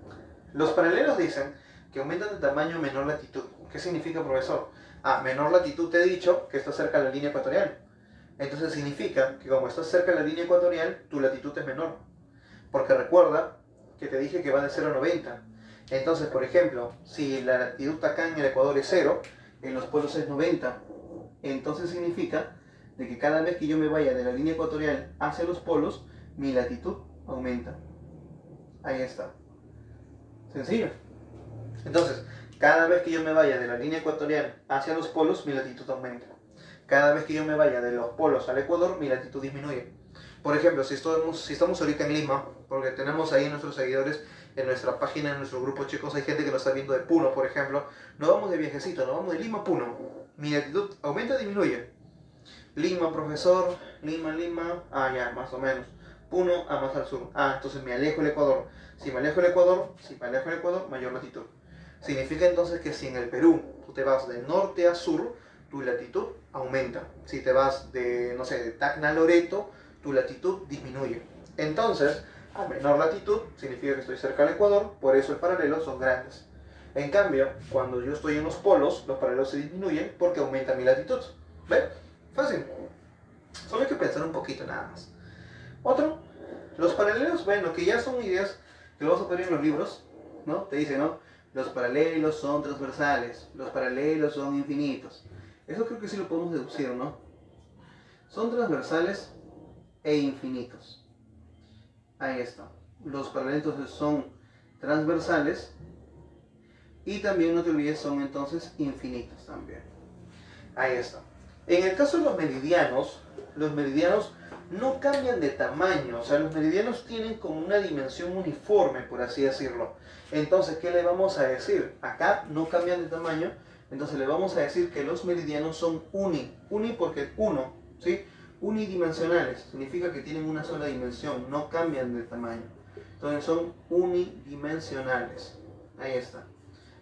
Los paralelos dicen que aumentan de tamaño a menor latitud. ¿Qué significa, profesor? Menor latitud te he dicho que está cerca de la línea ecuatorial. Entonces significa que como estás cerca de la línea ecuatorial, tu latitud es menor. Porque recuerda que te dije que va de 0 a 90. Entonces, por ejemplo, si la latitud acá en el Ecuador es 0, en los polos es 90. Entonces significa de que cada vez que yo me vaya de la línea ecuatorial hacia los polos, mi latitud aumenta. Ahí está. Sencillo. Entonces, cada vez que yo me vaya de la línea ecuatorial hacia los polos, mi latitud aumenta. Cada vez que yo me vaya de los polos al Ecuador, mi latitud disminuye. Por ejemplo, si estamos ahorita en Lima, porque tenemos ahí nuestros seguidores en nuestra página, en nuestro grupo, chicos, hay gente que nos está viendo de Puno, por ejemplo. Nos vamos de viajecito, nos vamos de Lima a Puno. Mi latitud aumenta o disminuye. Lima, profesor, Lima, ya, más o menos. Puno a más al sur. Entonces me alejo del Ecuador. Si me alejo del Ecuador, mayor latitud. Significa entonces que si en el Perú tú te vas de norte a sur, tu latitud aumenta. Si te vas de, no sé, de Tacna a Loreto, tu latitud disminuye. Entonces, a menor latitud significa que estoy cerca del Ecuador, por eso los paralelos son grandes. En cambio, cuando yo estoy en los polos, los paralelos se disminuyen porque aumenta mi latitud. ¿Ven? Fácil. Solo hay que pensar un poquito nada más. Otro, los paralelos, bueno, que ya son ideas que vamos a poner en los libros, ¿no? Te dicen, ¿no? Los paralelos son transversales, los paralelos son infinitos. Eso creo que sí lo podemos deducir, ¿no? Son transversales e infinitos. Ahí está. Los paralelos entonces son transversales y también no te olvides son entonces infinitos también. Ahí está. En el caso de los meridianos no cambian de tamaño, o sea, los meridianos tienen como una dimensión uniforme, por así decirlo. Entonces, ¿qué le vamos a decir? Acá no cambian de tamaño, entonces le vamos a decir que los meridianos son uni porque uno, ¿sí? Unidimensionales, significa que tienen una sola dimensión, no cambian de tamaño. Entonces son unidimensionales, ahí está.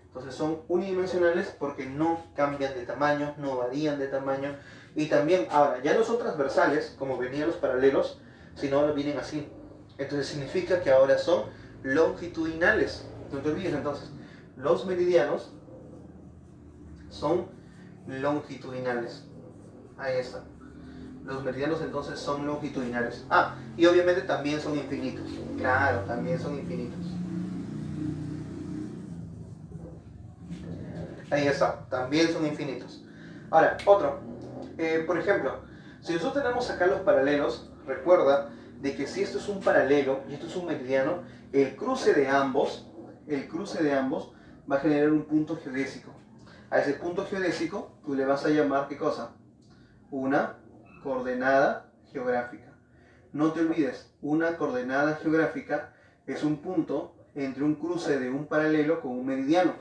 Entonces son unidimensionales porque no cambian de tamaño, no varían de tamaño. Y también, ahora, ya no son transversales, como venían los paralelos, sino ahora vienen así. Entonces significa que ahora son longitudinales. No te olvides entonces, los meridianos son longitudinales. Ahí está. Los meridianos entonces son longitudinales. Y obviamente también son infinitos. Claro, también son infinitos. Ahí está, también son infinitos. Ahora, otro. Por ejemplo, si nosotros tenemos acá los paralelos, recuerda de que si esto es un paralelo y esto es un meridiano, el cruce de ambos va a generar un punto geodésico. A ese punto geodésico tú le vas a llamar, ¿qué cosa? Una coordenada geográfica. No te olvides, una coordenada geográfica es un punto entre un cruce de un paralelo con un meridiano.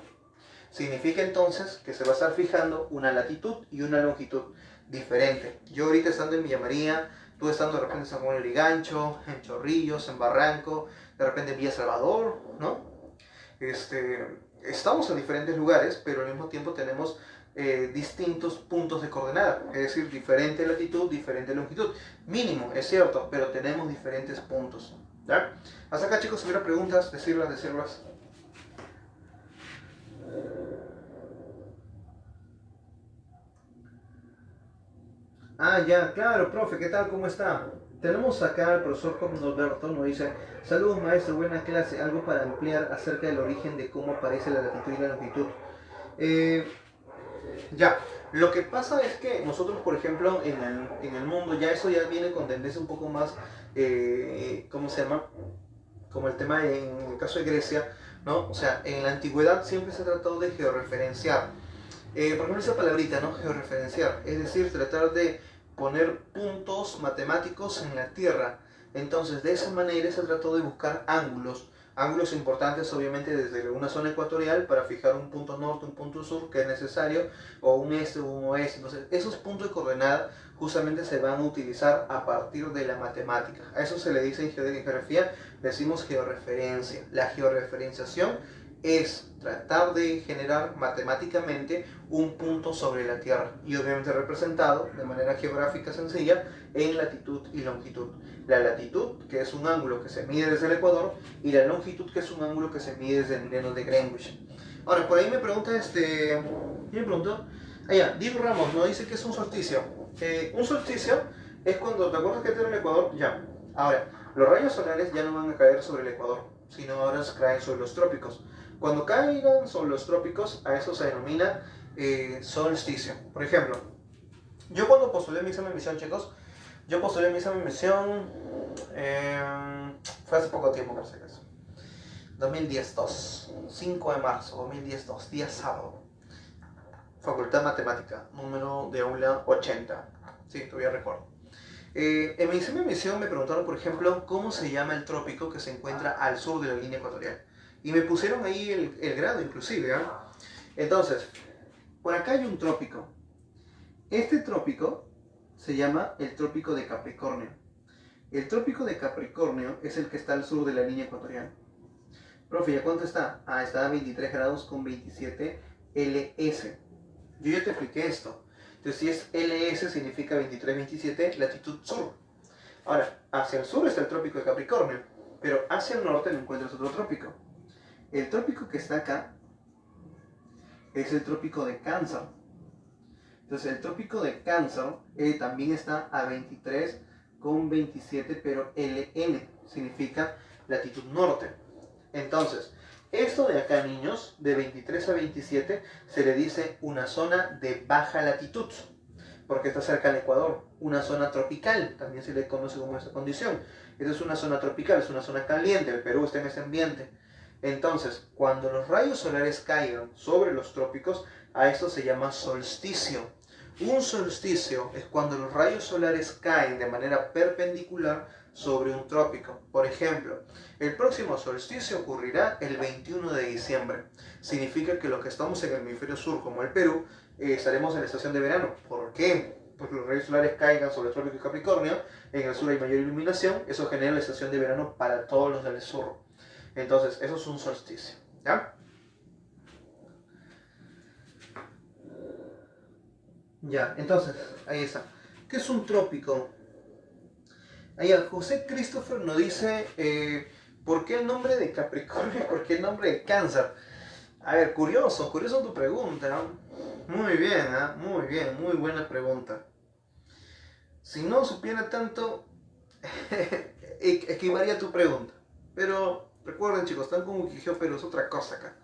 Significa entonces que se va a estar fijando una latitud y una longitud diferente. Yo ahorita estando en Villa María, tú estando de repente en San Juan de Lurigancho, en Chorrillos, en Barranco, de repente en Villa Salvador, ¿no? Estamos en diferentes lugares, pero al mismo tiempo tenemos distintos puntos de coordenada, es decir, diferente latitud, diferente longitud. Mínimo, es cierto, pero tenemos diferentes puntos. ¿Ya? Hasta acá, chicos, si hubiera preguntas, decirlas. Ya, claro, profe, ¿qué tal? ¿Cómo está? Tenemos acá al profesor Juan Norberto, nos dice: saludos maestro, buena clase, algo para ampliar acerca del origen de cómo aparece la latitud y la longitud. Ya, lo que pasa es que nosotros, por ejemplo, en el mundo, ya eso ya viene con tendencia un poco más, ¿cómo se llama? Como el tema en el caso de Grecia, ¿no? O sea, en la antigüedad siempre se ha tratado de georreferenciar. Por ejemplo, esa palabrita, ¿no? Georreferenciar, es decir, tratar de poner puntos matemáticos en la Tierra. Entonces, de esa manera se trató de buscar ángulos importantes, obviamente, desde una zona ecuatorial para fijar un punto norte, un punto sur que es necesario, o un este o un oeste. Entonces, esos puntos de coordenada justamente se van a utilizar a partir de la matemática. A eso se le dice en geografía, decimos georreferencia. La georreferenciación es tratar de generar matemáticamente un punto sobre la Tierra y obviamente representado de manera geográfica sencilla en latitud y longitud. La latitud, que es un ángulo que se mide desde el Ecuador, y la longitud, que es un ángulo que se mide desde el meridiano de Greenwich. Ahora, por ahí me pregunta ¿quién me preguntó? Diego Ramos nos dice que es un solsticio. Un solsticio es cuando, ¿te acuerdas que está en el Ecuador? Ya. Ahora, los rayos solares ya no van a caer sobre el Ecuador, sino ahora caen sobre los trópicos. Cuando caigan sobre los trópicos, a eso se denomina solsticio. Por ejemplo, yo cuando postulé mi examen de admisión, chicos, yo postulé mi examen de admisión, fue hace poco tiempo, por si acaso. 2010, 5 de marzo, 2010, día sábado. Facultad de Matemática, número de aula 80. Sí, todavía recuerdo. En mi examen de admisión me preguntaron, por ejemplo, cómo se llama el trópico que se encuentra al sur de la línea ecuatorial. Y me pusieron ahí el grado, inclusive. Entonces, por acá hay un trópico. Este trópico se llama el trópico de Capricornio. El trópico de Capricornio es el que está al sur de la línea ecuatorial. Profe, ¿ya cuánto está? Está a 23 grados con 27 LS. Yo ya te expliqué esto. Entonces, si es LS, significa 23-27, latitud sur. Ahora, hacia el sur está el trópico de Capricornio, pero hacia el norte no encuentras otro trópico. El trópico que está acá es el trópico de Cáncer. Entonces, el trópico de Cáncer también está a 23,27, pero LN significa latitud norte. Entonces, esto de acá, niños, de 23 a 27, se le dice una zona de baja latitud, porque está cerca del Ecuador. Una zona tropical, también se le conoce como esa condición. Esta es una zona tropical, es una zona caliente, el Perú está en ese ambiente. Entonces, cuando los rayos solares caigan sobre los trópicos, a esto se llama solsticio. Un solsticio es cuando los rayos solares caen de manera perpendicular sobre un trópico. Por ejemplo, el próximo solsticio ocurrirá el 21 de diciembre. Significa que los que estamos en el hemisferio sur, como el Perú, estaremos en la estación de verano. ¿Por qué? Porque los rayos solares caigan sobre el trópico de Capricornio, en el sur hay mayor iluminación, eso genera la estación de verano para todos los del sur. Entonces, eso es un solsticio. ¿Ya? Ya, entonces, ahí está. ¿Qué es un trópico? José Christopher nos dice, ¿por qué el nombre de Capricornio y por qué el nombre de Cáncer? A ver, curioso tu pregunta, ¿no? Muy bien, muy bien, muy buena pregunta. Si no supiera tanto, esquivaría tu pregunta. Pero recuerden, chicos, están con Wikigeo, pero es otra cosa acá.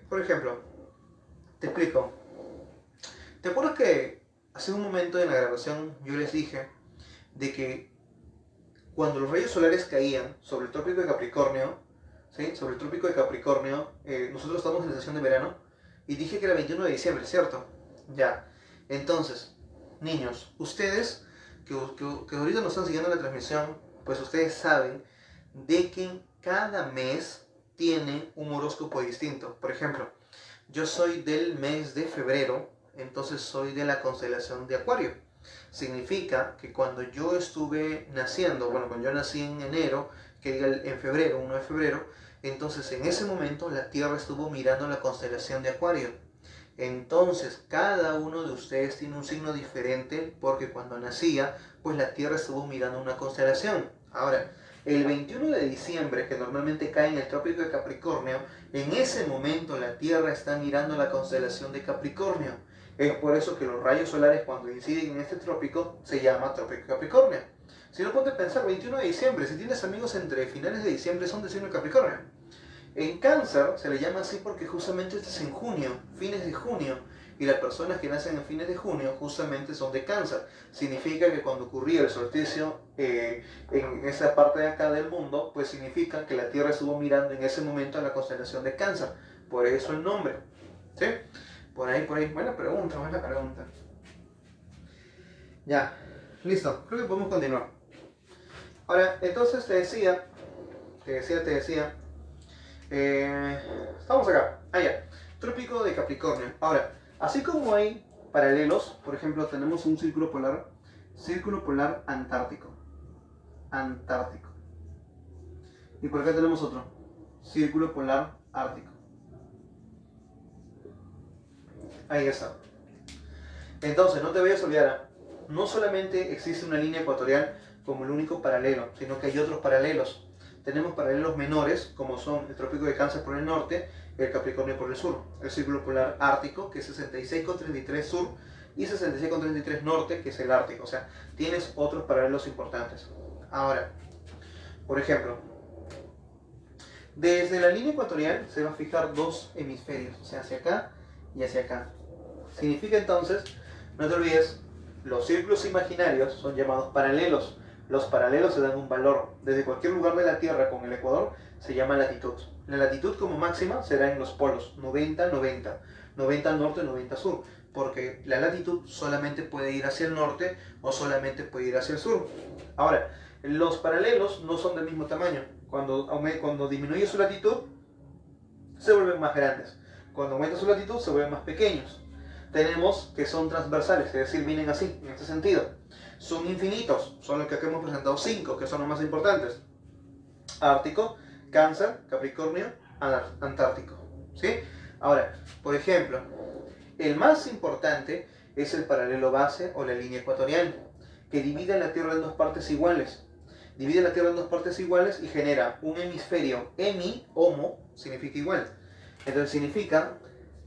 Por ejemplo, te explico. ¿Te acuerdas que hace un momento en la grabación yo les dije de que cuando los rayos solares caían sobre el trópico de Capricornio, ¿sí? Sobre el trópico de Capricornio, nosotros estamos en la estación de verano, y dije que era 21 de diciembre, ¿cierto? Ya. Entonces, niños, ustedes que ahorita nos están siguiendo la transmisión, pues ustedes saben de que cada mes tiene un horóscopo distinto. Por ejemplo, yo soy del mes de febrero, entonces soy de la constelación de Acuario. Significa que cuando yo estuve naciendo, bueno, cuando yo nací en enero, que diga en febrero, 1 de febrero, entonces en ese momento la Tierra estuvo mirando la constelación de Acuario. Entonces cada uno de ustedes tiene un signo diferente porque cuando nacía, pues la Tierra estuvo mirando una constelación. Ahora, el 21 de diciembre, que normalmente cae en el trópico de Capricornio, en ese momento la Tierra está mirando la constelación de Capricornio. Es por eso que los rayos solares, cuando inciden en este trópico, se llama trópico de Capricornio. Si no, ponte a pensar, 21 de diciembre, si tienes amigos entre finales de diciembre, son de signo de Capricornio. En Cáncer se le llama así porque justamente este es en junio, fines de junio, y las personas que nacen en fines de junio justamente son de Cáncer. Significa que cuando ocurría el solsticio en esa parte de acá del mundo, pues significa que la Tierra estuvo mirando en ese momento a la constelación de Cáncer. Por eso el nombre. ¿Sí? Por ahí. Buena pregunta. Ya, listo. Creo que podemos continuar. Ahora, entonces te decía. Estamos acá. Ya. Trópico de Capricornio. Ahora, así como hay paralelos, por ejemplo, tenemos un círculo polar antártico. Y por acá tenemos otro, círculo polar ártico. Ahí está. Entonces, no te vayas a olvidar, no solamente existe una línea ecuatorial como el único paralelo, sino que hay otros paralelos. Tenemos paralelos menores, como son el Trópico de Cáncer por el norte, el Capricornio por el sur, el Círculo Polar Ártico, que es 66,33 sur, y 66,33 norte, que es el Ártico. O sea, tienes otros paralelos importantes. Ahora, por ejemplo, desde la línea ecuatorial se va a fijar dos hemisferios, o sea, hacia acá y hacia acá. Significa entonces, no te olvides, los círculos imaginarios son llamados paralelos. Los paralelos se dan un valor. Desde cualquier lugar de la Tierra con el Ecuador se llama latitud. La latitud como máxima será en los polos, 90, 90. 90 al norte, 90 sur. Porque la latitud solamente puede ir hacia el norte o solamente puede ir hacia el sur. Ahora, los paralelos no son del mismo tamaño. Cuando disminuye su latitud, se vuelven más grandes. Cuando aumenta su latitud, se vuelven más pequeños. Tenemos que son transversales, es decir, vienen así, en este sentido. Son infinitos, son los que aquí hemos presentado 5, que son los más importantes. Ártico, Cáncer, Capricornio, Antártico. ¿Sí? Ahora, por ejemplo, el más importante es el paralelo base o la línea ecuatorial, que divide la Tierra en dos partes iguales. Divide la Tierra en dos partes iguales y genera un hemisferio homo, significa igual. Entonces significa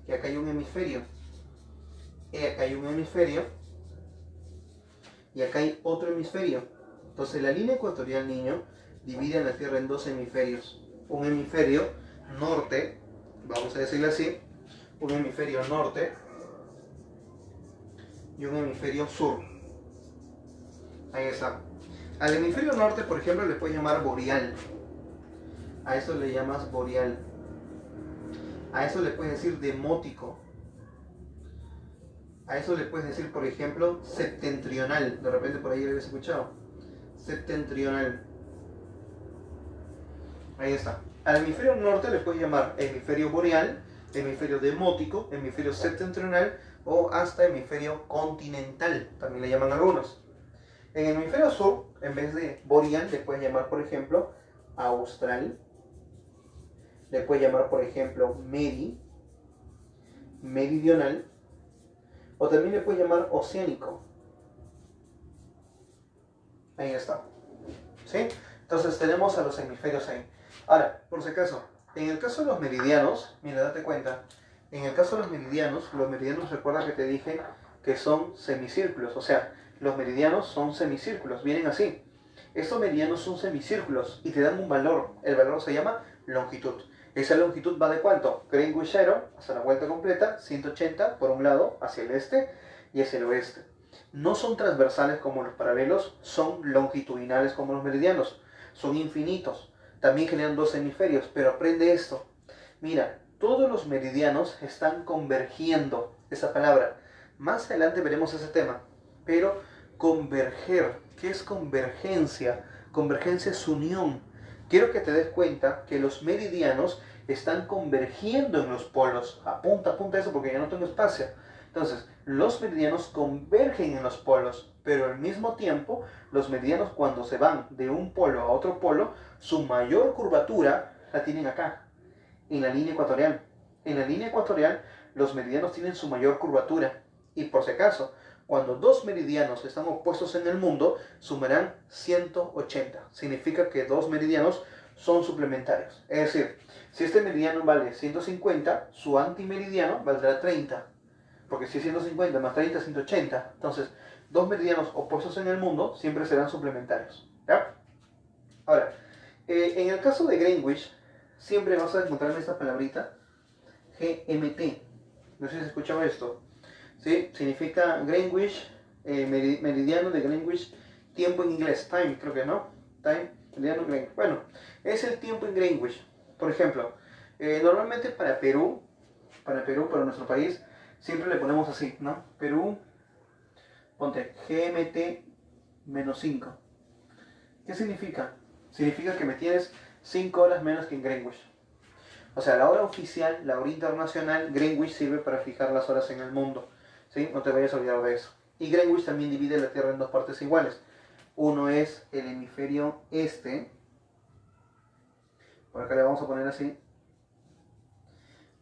que acá hay un hemisferio, y acá hay un hemisferio, y acá hay otro hemisferio. Entonces la línea ecuatorial, niño, divide la Tierra en dos hemisferios. Un hemisferio norte, vamos a decirlo así, un hemisferio norte y un hemisferio sur. Ahí está. Al hemisferio norte, por ejemplo, le puedes llamar boreal. A eso le llamas boreal. A eso le puedes decir demótico. A eso le puedes decir, por ejemplo, septentrional. De repente por ahí lo habías escuchado. Septentrional. Ahí está. Al hemisferio norte le puedes llamar hemisferio boreal, hemisferio demótico, hemisferio septentrional o hasta hemisferio continental. También le llaman algunos. En el hemisferio sur, en vez de boreal, le puedes llamar, por ejemplo, austral. Le puedes llamar, por ejemplo, meridional. O también le puedes llamar oceánico. Ahí está. ¿Sí? Entonces tenemos a los hemisferios ahí. Ahora, por si acaso, en el caso de los meridianos, mira, date cuenta. En el caso de los meridianos recuerda que te dije que son semicírculos. O sea, los meridianos son semicírculos, vienen así. Estos meridianos son semicírculos y te dan un valor. El valor se llama longitud. Esa longitud va de cuánto? Greenwich 0 hasta la vuelta completa, 180 por un lado hacia el este y hacia el oeste. No son transversales como los paralelos, son longitudinales como los meridianos. Son infinitos. También generan dos hemisferios, pero aprende esto. Mira, todos los meridianos están convergiendo, esa palabra. Más adelante veremos ese tema. Pero converger, ¿qué es convergencia? Convergencia es unión. Quiero que te des cuenta que los meridianos están convergiendo en los polos. Apunta eso porque ya no tengo espacio. Entonces, los meridianos convergen en los polos, pero al mismo tiempo, los meridianos cuando se van de un polo a otro polo, su mayor curvatura la tienen acá, en la línea ecuatorial. En la línea ecuatorial, los meridianos tienen su mayor curvatura. Y por si acaso, cuando dos meridianos están opuestos en el mundo, sumarán 180. Significa que dos meridianos son suplementarios. Es decir, si este meridiano vale 150, su antimeridiano valdrá 30. Porque si es 150 más 30 es 180. Entonces, dos meridianos opuestos en el mundo siempre serán suplementarios. ¿Ya? Ahora, en el caso de Greenwich, siempre vas a encontrar esta palabrita, GMT. No sé si has escuchado esto. ¿Sí? Significa Greenwich, meridiano de Greenwich, tiempo en inglés, time, creo que no, time, meridiano Greenwich. Bueno, es el tiempo en Greenwich. Por ejemplo, normalmente para nuestro país, siempre le ponemos así, ¿no? Perú, ponte GMT-5. ¿Qué significa? Significa que me tienes 5 horas menos que en Greenwich. O sea, la hora oficial, la hora internacional, Greenwich sirve para fijar las horas en el mundo. ¿Sí? No te vayas a olvidar de eso. Y Greenwich también divide la Tierra en dos partes iguales. Uno es el hemisferio este. Por acá le vamos a poner así.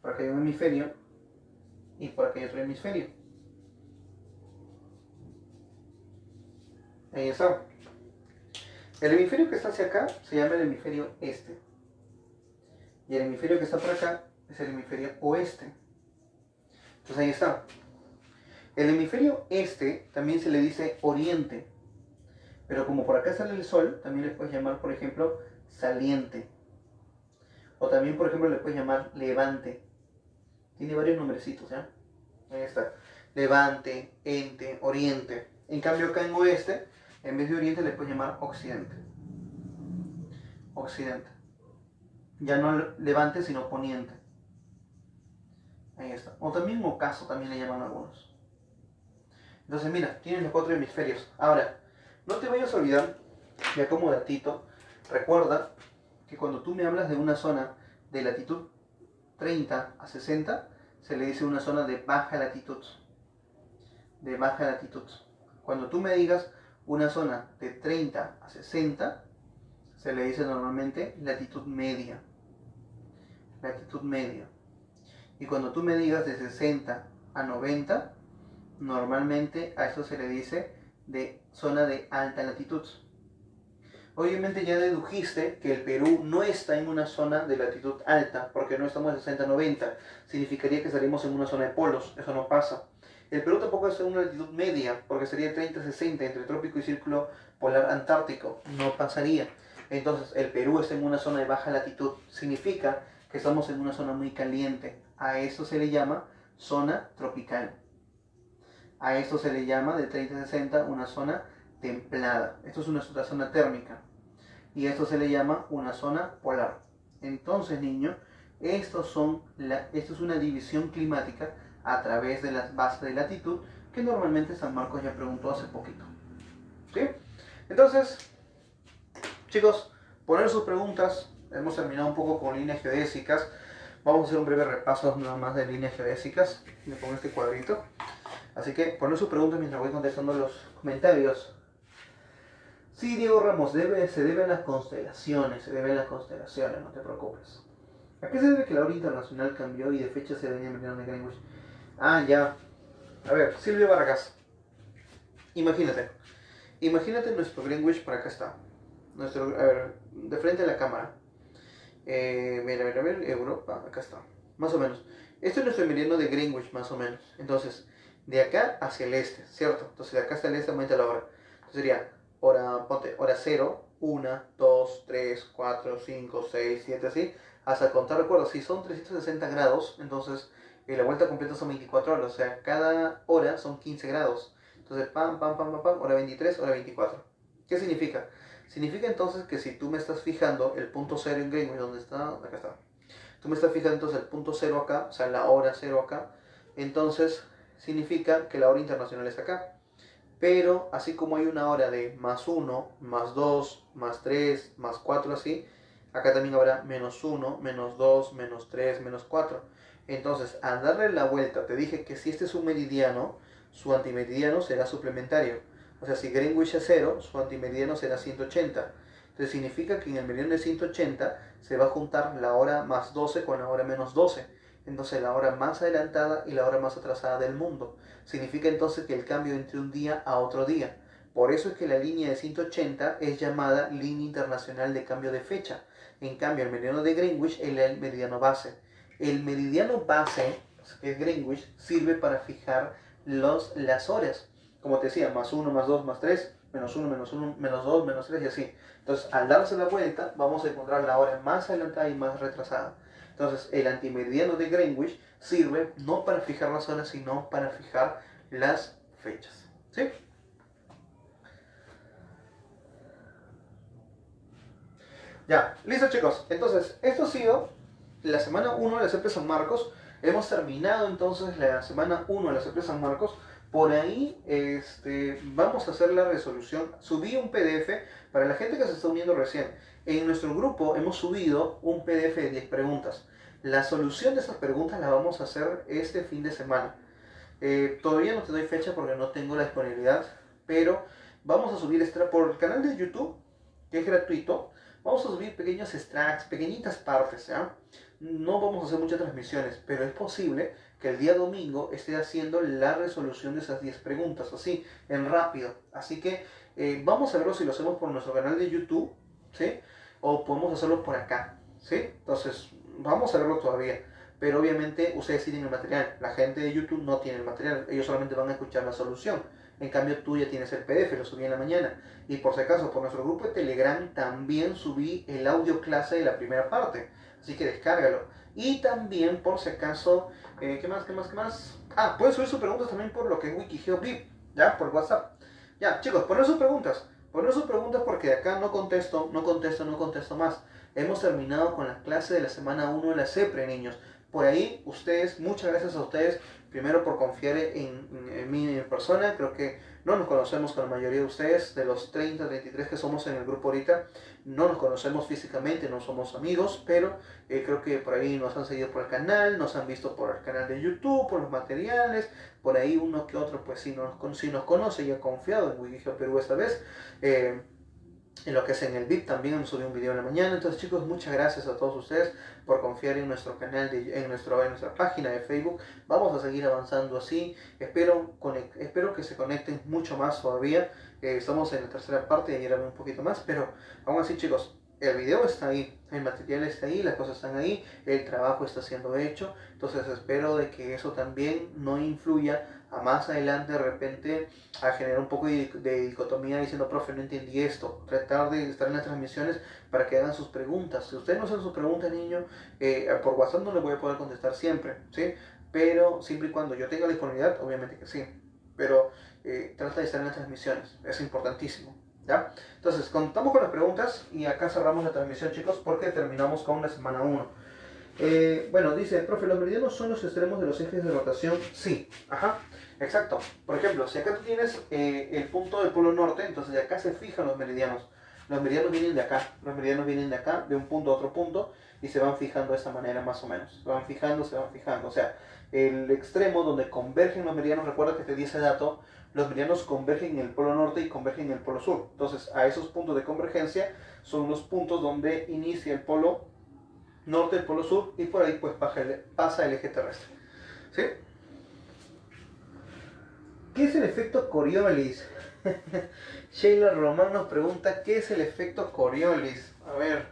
Por acá hay un hemisferio y por acá hay otro hemisferio. Ahí está. El hemisferio que está hacia acá se llama el hemisferio este. Y el hemisferio que está por acá es el hemisferio oeste. Entonces ahí está. El hemisferio este también se le dice oriente. Pero como por acá sale el sol, también le puedes llamar, por ejemplo, saliente. O también, por ejemplo, le puedes llamar levante. Tiene varios nombrecitos, ¿ya? Ahí está. Levante, ente, oriente. En cambio acá en oeste, en vez de oriente le puedes llamar occidente. Occidente. Ya no levante, sino poniente. Ahí está. O también ocaso, también le llaman algunos. Entonces mira, tienes los 4 hemisferios. Ahora, no te vayas a olvidar, ya como datito, recuerda que cuando tú me hablas de una zona de latitud 30 a 60, se le dice una zona de baja latitud. De baja latitud. Cuando tú me digas una zona de 30 a 60, se le dice normalmente latitud media. Latitud media. Y cuando tú me digas de 60 a 90, normalmente a eso se le dice de zona de alta latitud. Obviamente ya dedujiste que el Perú no está en una zona de latitud alta, porque no estamos de 60 a 90. Significaría que estaríamos en una zona de polos, eso no pasa. El Perú tampoco está en una latitud media, porque sería 30 a 60 entre trópico y círculo polar antártico, no pasaría. Entonces el Perú está en una zona de baja latitud, significa que estamos en una zona muy caliente. A eso se le llama zona tropical. A esto se le llama de 30 a 60 una zona templada. Esto es una zona térmica. Y esto se le llama una zona polar. Entonces, niño, esto es una división climática a través de las bases de latitud que normalmente San Marcos ya preguntó hace poquito. ¿Sí? Entonces, chicos, poner sus preguntas. Hemos terminado un poco con líneas geodésicas. Vamos a hacer un breve repaso nada más de líneas geodésicas. Le pongo este cuadrito. Así que poner sus preguntas mientras voy contestando los comentarios. Sí, Diego Ramos, se debe a las constelaciones, no te preocupes. ¿A qué se debe que la hora internacional cambió y de fecha se venía meridiano de Greenwich? Ah, ya. A ver, Silvio Vargas. Imagínate nuestro Greenwich, por acá está. A ver, de frente a la cámara. Mira, Europa, acá está. Más o menos. Esto es nuestro meridiano de Greenwich, más o menos. Entonces, de acá hacia el este, ¿cierto? Entonces, de acá hasta el este aumenta la hora. Entonces sería hora 0, 1, 2, 3, 4, 5, 6, 7, así. Hasta contar, recuerdo, si son 360 grados, entonces la vuelta completa son 24 horas. O sea, cada hora son 15 grados. Entonces, pam, hora 23, hora 24. ¿Qué significa? Significa entonces que si tú me estás fijando el punto 0 en Greenwich, ¿dónde está? Acá está. Tú me estás fijando entonces el punto 0 acá, o sea, la hora 0 acá. Entonces, significa que la hora internacional es acá. Pero así como hay una hora de más 1, más 2, más 3, más 4 así, acá también habrá menos 1, menos 2, menos 3, menos 4. Entonces, al darle la vuelta, te dije que si este es un meridiano, su antimeridiano será suplementario. O sea, si Greenwich es 0, su antimeridiano será 180. Entonces significa que en el meridiano de 180 se va a juntar la hora más 12 con la hora menos 12. Entonces la hora más adelantada y la hora más atrasada del mundo. Significa entonces que el cambio entre un día a otro día. Por eso es que la línea de 180 es llamada línea internacional de cambio de fecha. En cambio, el meridiano de Greenwich es el meridiano base. El meridiano base, que es Greenwich, sirve para fijar las horas. Como te decía, más 1, más 2, más 3, menos 1, menos 1, menos 2, menos 3 y así. Entonces, al darse la vuelta, vamos a encontrar la hora más adelantada y más retrasada. Entonces, el antimeridiano de Greenwich sirve no para fijar las horas, sino para fijar las fechas. ¿Sí? Ya, listo chicos. Entonces, esto ha sido la semana 1 de la CP San Marcos. Hemos terminado entonces la semana 1 de la CP San Marcos. Por ahí vamos a hacer la resolución. Subí un PDF para la gente que se está uniendo recién. En nuestro grupo hemos subido un PDF de 10 preguntas. La solución de esas preguntas la vamos a hacer este fin de semana. Todavía no te doy fecha porque no tengo la disponibilidad, pero vamos a subir por el canal de YouTube, que es gratuito. vamos a subir pequeños extracts, pequeñitas partes, ¿ya? No vamos a hacer muchas transmisiones, pero es posible que el día domingo esté haciendo la resolución de esas 10 preguntas, así, en rápido. Así que vamos a verlo si lo hacemos por nuestro canal de YouTube, ¿sí? O podemos hacerlo por acá, ¿sí? Entonces, vamos a verlo todavía. Pero obviamente ustedes tienen el material. La gente de YouTube no tiene el material. Ellos solamente van a escuchar la solución. En cambio tú ya tienes el PDF, lo subí en la mañana. Y por si acaso, por nuestro grupo de Telegram también subí el audio clase de la primera parte. Así que descárgalo. Y también, por si acaso, ¿qué más? Ah, pueden subir sus preguntas también por lo que es WikiGeoVip, ¿ya? Por WhatsApp. Ya, chicos, poner sus preguntas. Poner sus preguntas porque de acá no contesto más. Hemos terminado con la clase de la semana 1 de la CEPRE, niños. Por ahí, ustedes, muchas gracias a ustedes, primero por confiar en mí en persona. Creo que no nos conocemos con la mayoría de ustedes, de los 30, 33 que somos en el grupo ahorita, no nos conocemos físicamente, no somos amigos, pero creo que por ahí nos han seguido por el canal, nos han visto por el canal de YouTube, por los materiales, por ahí uno que otro pues sí nos conoce y ha confiado en WikiGeo Perú esta vez. En lo que es en el VIP también subí un video en la mañana. Entonces chicos, muchas gracias a todos ustedes por confiar en nuestro canal, en nuestra página de Facebook. Vamos a seguir avanzando así. Espero que se conecten mucho más todavía. Estamos en la tercera parte y ayer hablé un poquito más, pero aún así chicos, el video está ahí, el material está ahí, las cosas están ahí, el trabajo está siendo hecho. Entonces espero de que eso también no influya a más adelante de repente a generar un poco de dicotomía diciendo, profe, no entendí esto. Tratar de estar en las transmisiones para que hagan sus preguntas. Si ustedes no hacen sus preguntas, niño, por WhatsApp no les voy a poder contestar siempre, ¿sí? Pero siempre y cuando yo tenga disponibilidad, obviamente que sí. Pero trata de estar en las transmisiones, es importantísimo, ¿ya? Entonces, contamos con las preguntas y acá cerramos la transmisión, chicos, porque terminamos con la semana 1. Bueno, dice, profe, ¿los meridianos son los extremos de los ejes de rotación? Sí, ajá, exacto. Por ejemplo, si acá tú tienes el punto del polo norte, entonces de acá se fijan los meridianos. Los meridianos vienen de acá, los meridianos vienen de acá, de un punto a otro punto, y se van fijando de esta manera más o menos. Se van fijando. O sea, el extremo donde convergen los meridianos, recuerda que te di ese dato, los meridianos convergen en el polo norte y convergen en el polo sur. Entonces, a esos puntos de convergencia son los puntos donde inicia el polo norte, el polo sur, y por ahí pues pasa el eje terrestre. ¿Sí? ¿Qué es el efecto Coriolis? Sheila Román nos pregunta, ¿qué es el efecto Coriolis? A ver,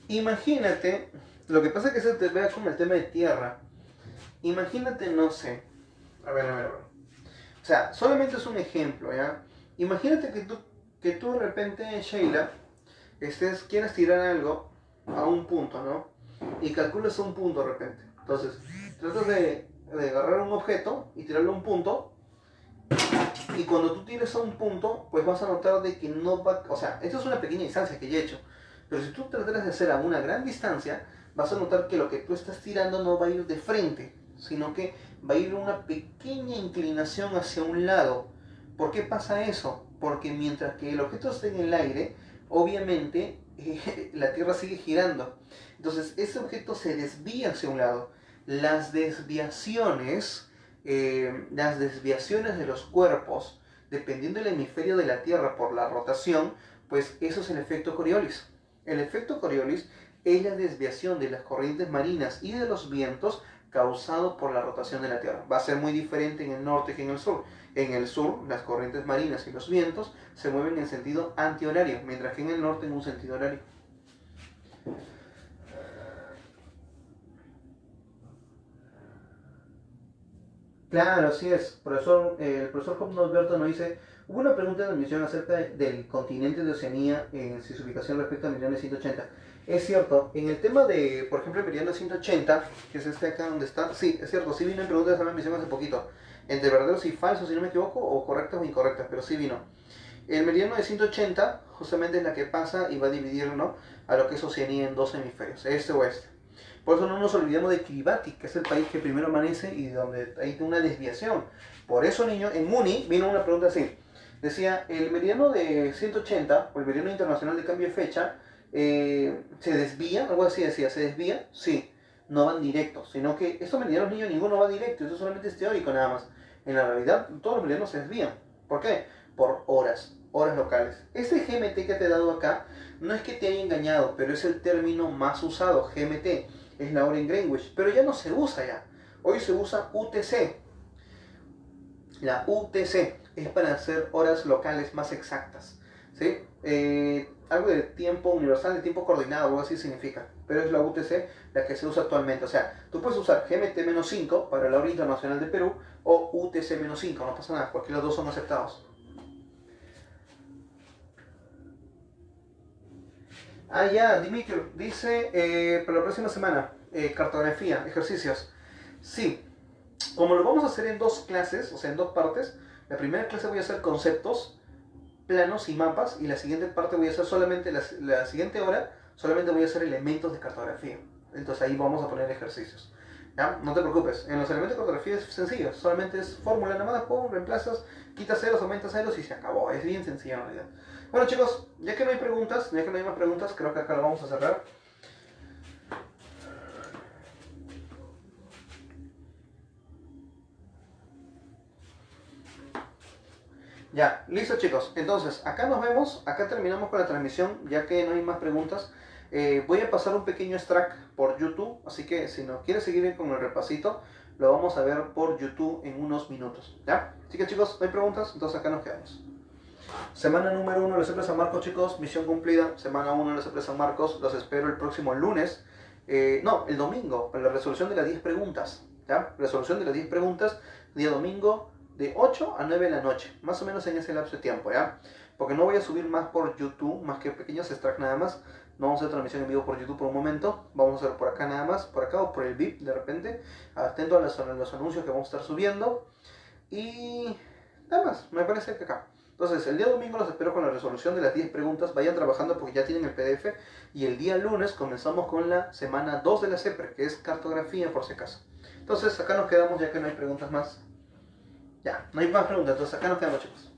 imagínate, lo que pasa es que se te vea como el tema de tierra. Imagínate, no sé, a ver. O sea, solamente es un ejemplo, ¿ya? Imagínate que tú de repente, Sheila, quieres tirar algo a un punto, ¿no? Y calculas un punto de repente. Entonces, tratas de agarrar un objeto y tirarlo a un punto. Y cuando tú tires a un punto, pues vas a notar de que no va... O sea, esto es una pequeña distancia que ya he hecho. Pero si tú tratas de hacer a una gran distancia, vas a notar que lo que tú estás tirando no va a ir de frente, sino que va a ir una pequeña inclinación hacia un lado. ¿Por qué pasa eso? Porque mientras que el objeto esté en el aire, obviamente la Tierra sigue girando. Entonces ese objeto se desvía hacia un lado. Las desviaciones de los cuerpos, dependiendo del hemisferio de la Tierra por la rotación, pues eso es el efecto Coriolis. El efecto Coriolis es la desviación de las corrientes marinas y de los vientos causado por la rotación de la Tierra. Va a ser muy diferente en el norte que en el sur. En el sur, las corrientes marinas y los vientos se mueven en sentido antihorario, mientras que en el norte en un sentido horario. Claro, así es. Profesor, el profesor Juan Alberto nos dice, hubo una pregunta de admisión acerca del continente de Oceanía en su ubicación respecto al meridiano 180. Es cierto, en el tema de, por ejemplo, el meridiano 180, que es este acá donde está, sí, es cierto, sí vino en preguntas de la admisión hace poquito, entre verdaderos y falsos, si no me equivoco, o correctas o incorrectas, pero sí vino. El meridiano de 180 justamente es la que pasa y va a dividir, ¿no?, a lo que es Oceanía en dos hemisferios, este-oeste. Por eso no nos olvidemos de Kiribati, que es el país que primero amanece y donde hay una desviación. Por eso, niño, en Muni vino una pregunta así. Decía, el meridiano de 180, o el meridiano internacional de cambio de fecha, ¿se desvía? Algo así decía, ¿se desvía? Sí, no van directos, sino que estos meridianos, niños, ninguno va directo, eso solamente es teórico nada más. En la realidad, todos los meridianos se desvían. ¿Por qué? Por horas. horas locales. Este GMT que te he dado acá no es que te haya engañado, pero es el término más usado. GMT es la hora en Greenwich, pero ya no se usa ya. Hoy se usa UTC. La UTC es para hacer horas locales más exactas, ¿sí? Algo de tiempo universal, de tiempo coordinado, algo así significa. Pero es la UTC la que se usa actualmente. O sea, tú puedes usar GMT-5 para la hora internacional de Perú o UTC-5, no pasa nada, porque los dos son aceptados. Ah, ya, Dimitri, dice para la próxima semana, cartografía, ejercicios. Sí, como lo vamos a hacer en dos clases, o sea, en dos partes, la primera clase voy a hacer conceptos, planos y mapas, y la siguiente parte voy a hacer solamente, la siguiente hora, solamente voy a hacer elementos de cartografía. Entonces ahí vamos a poner ejercicios. ¿Ya? No te preocupes, en los elementos de cartografía es sencillo, solamente es fórmula nada más, pum, reemplazas, quitas ceros, aumentas ceros y se acabó. Es bien sencillo en realidad. Bueno chicos, ya que no hay preguntas, ya que no hay más preguntas, creo que acá lo vamos a cerrar. Ya, listo chicos, entonces acá nos vemos, acá terminamos con la transmisión, ya que no hay más preguntas. Voy a pasar un pequeño extract por YouTube, así que si nos quieres seguir con el repasito, lo vamos a ver por YouTube en unos minutos, ¿ya? Así que chicos, no hay preguntas, entonces acá nos quedamos. Semana número 1 de la CP San Marcos, chicos, misión cumplida. Semana 1 de la CP San Marcos, los espero el próximo lunes. No, el domingo, para la resolución de las 10 preguntas, ¿ya? Resolución de las 10 preguntas, día domingo, de 8 a 9 de la noche, más o menos en ese lapso de tiempo, ¿ya? Porque no voy a subir más por YouTube, más que pequeños extracts nada más. No vamos a hacer transmisión en vivo por YouTube por un momento. Vamos a hacer por acá nada más, por acá o por el VIP de repente. Atento a los anuncios que vamos a estar subiendo. Y nada más, me parece que acá. Entonces, el día domingo los espero con la resolución de las 10 preguntas. Vayan trabajando porque ya tienen el PDF. Y el día lunes comenzamos con la semana 2 de la CEPRE, que es cartografía por si acaso. Entonces, acá nos quedamos ya que no hay preguntas más. Ya, no hay más preguntas, entonces acá nos quedamos chicos.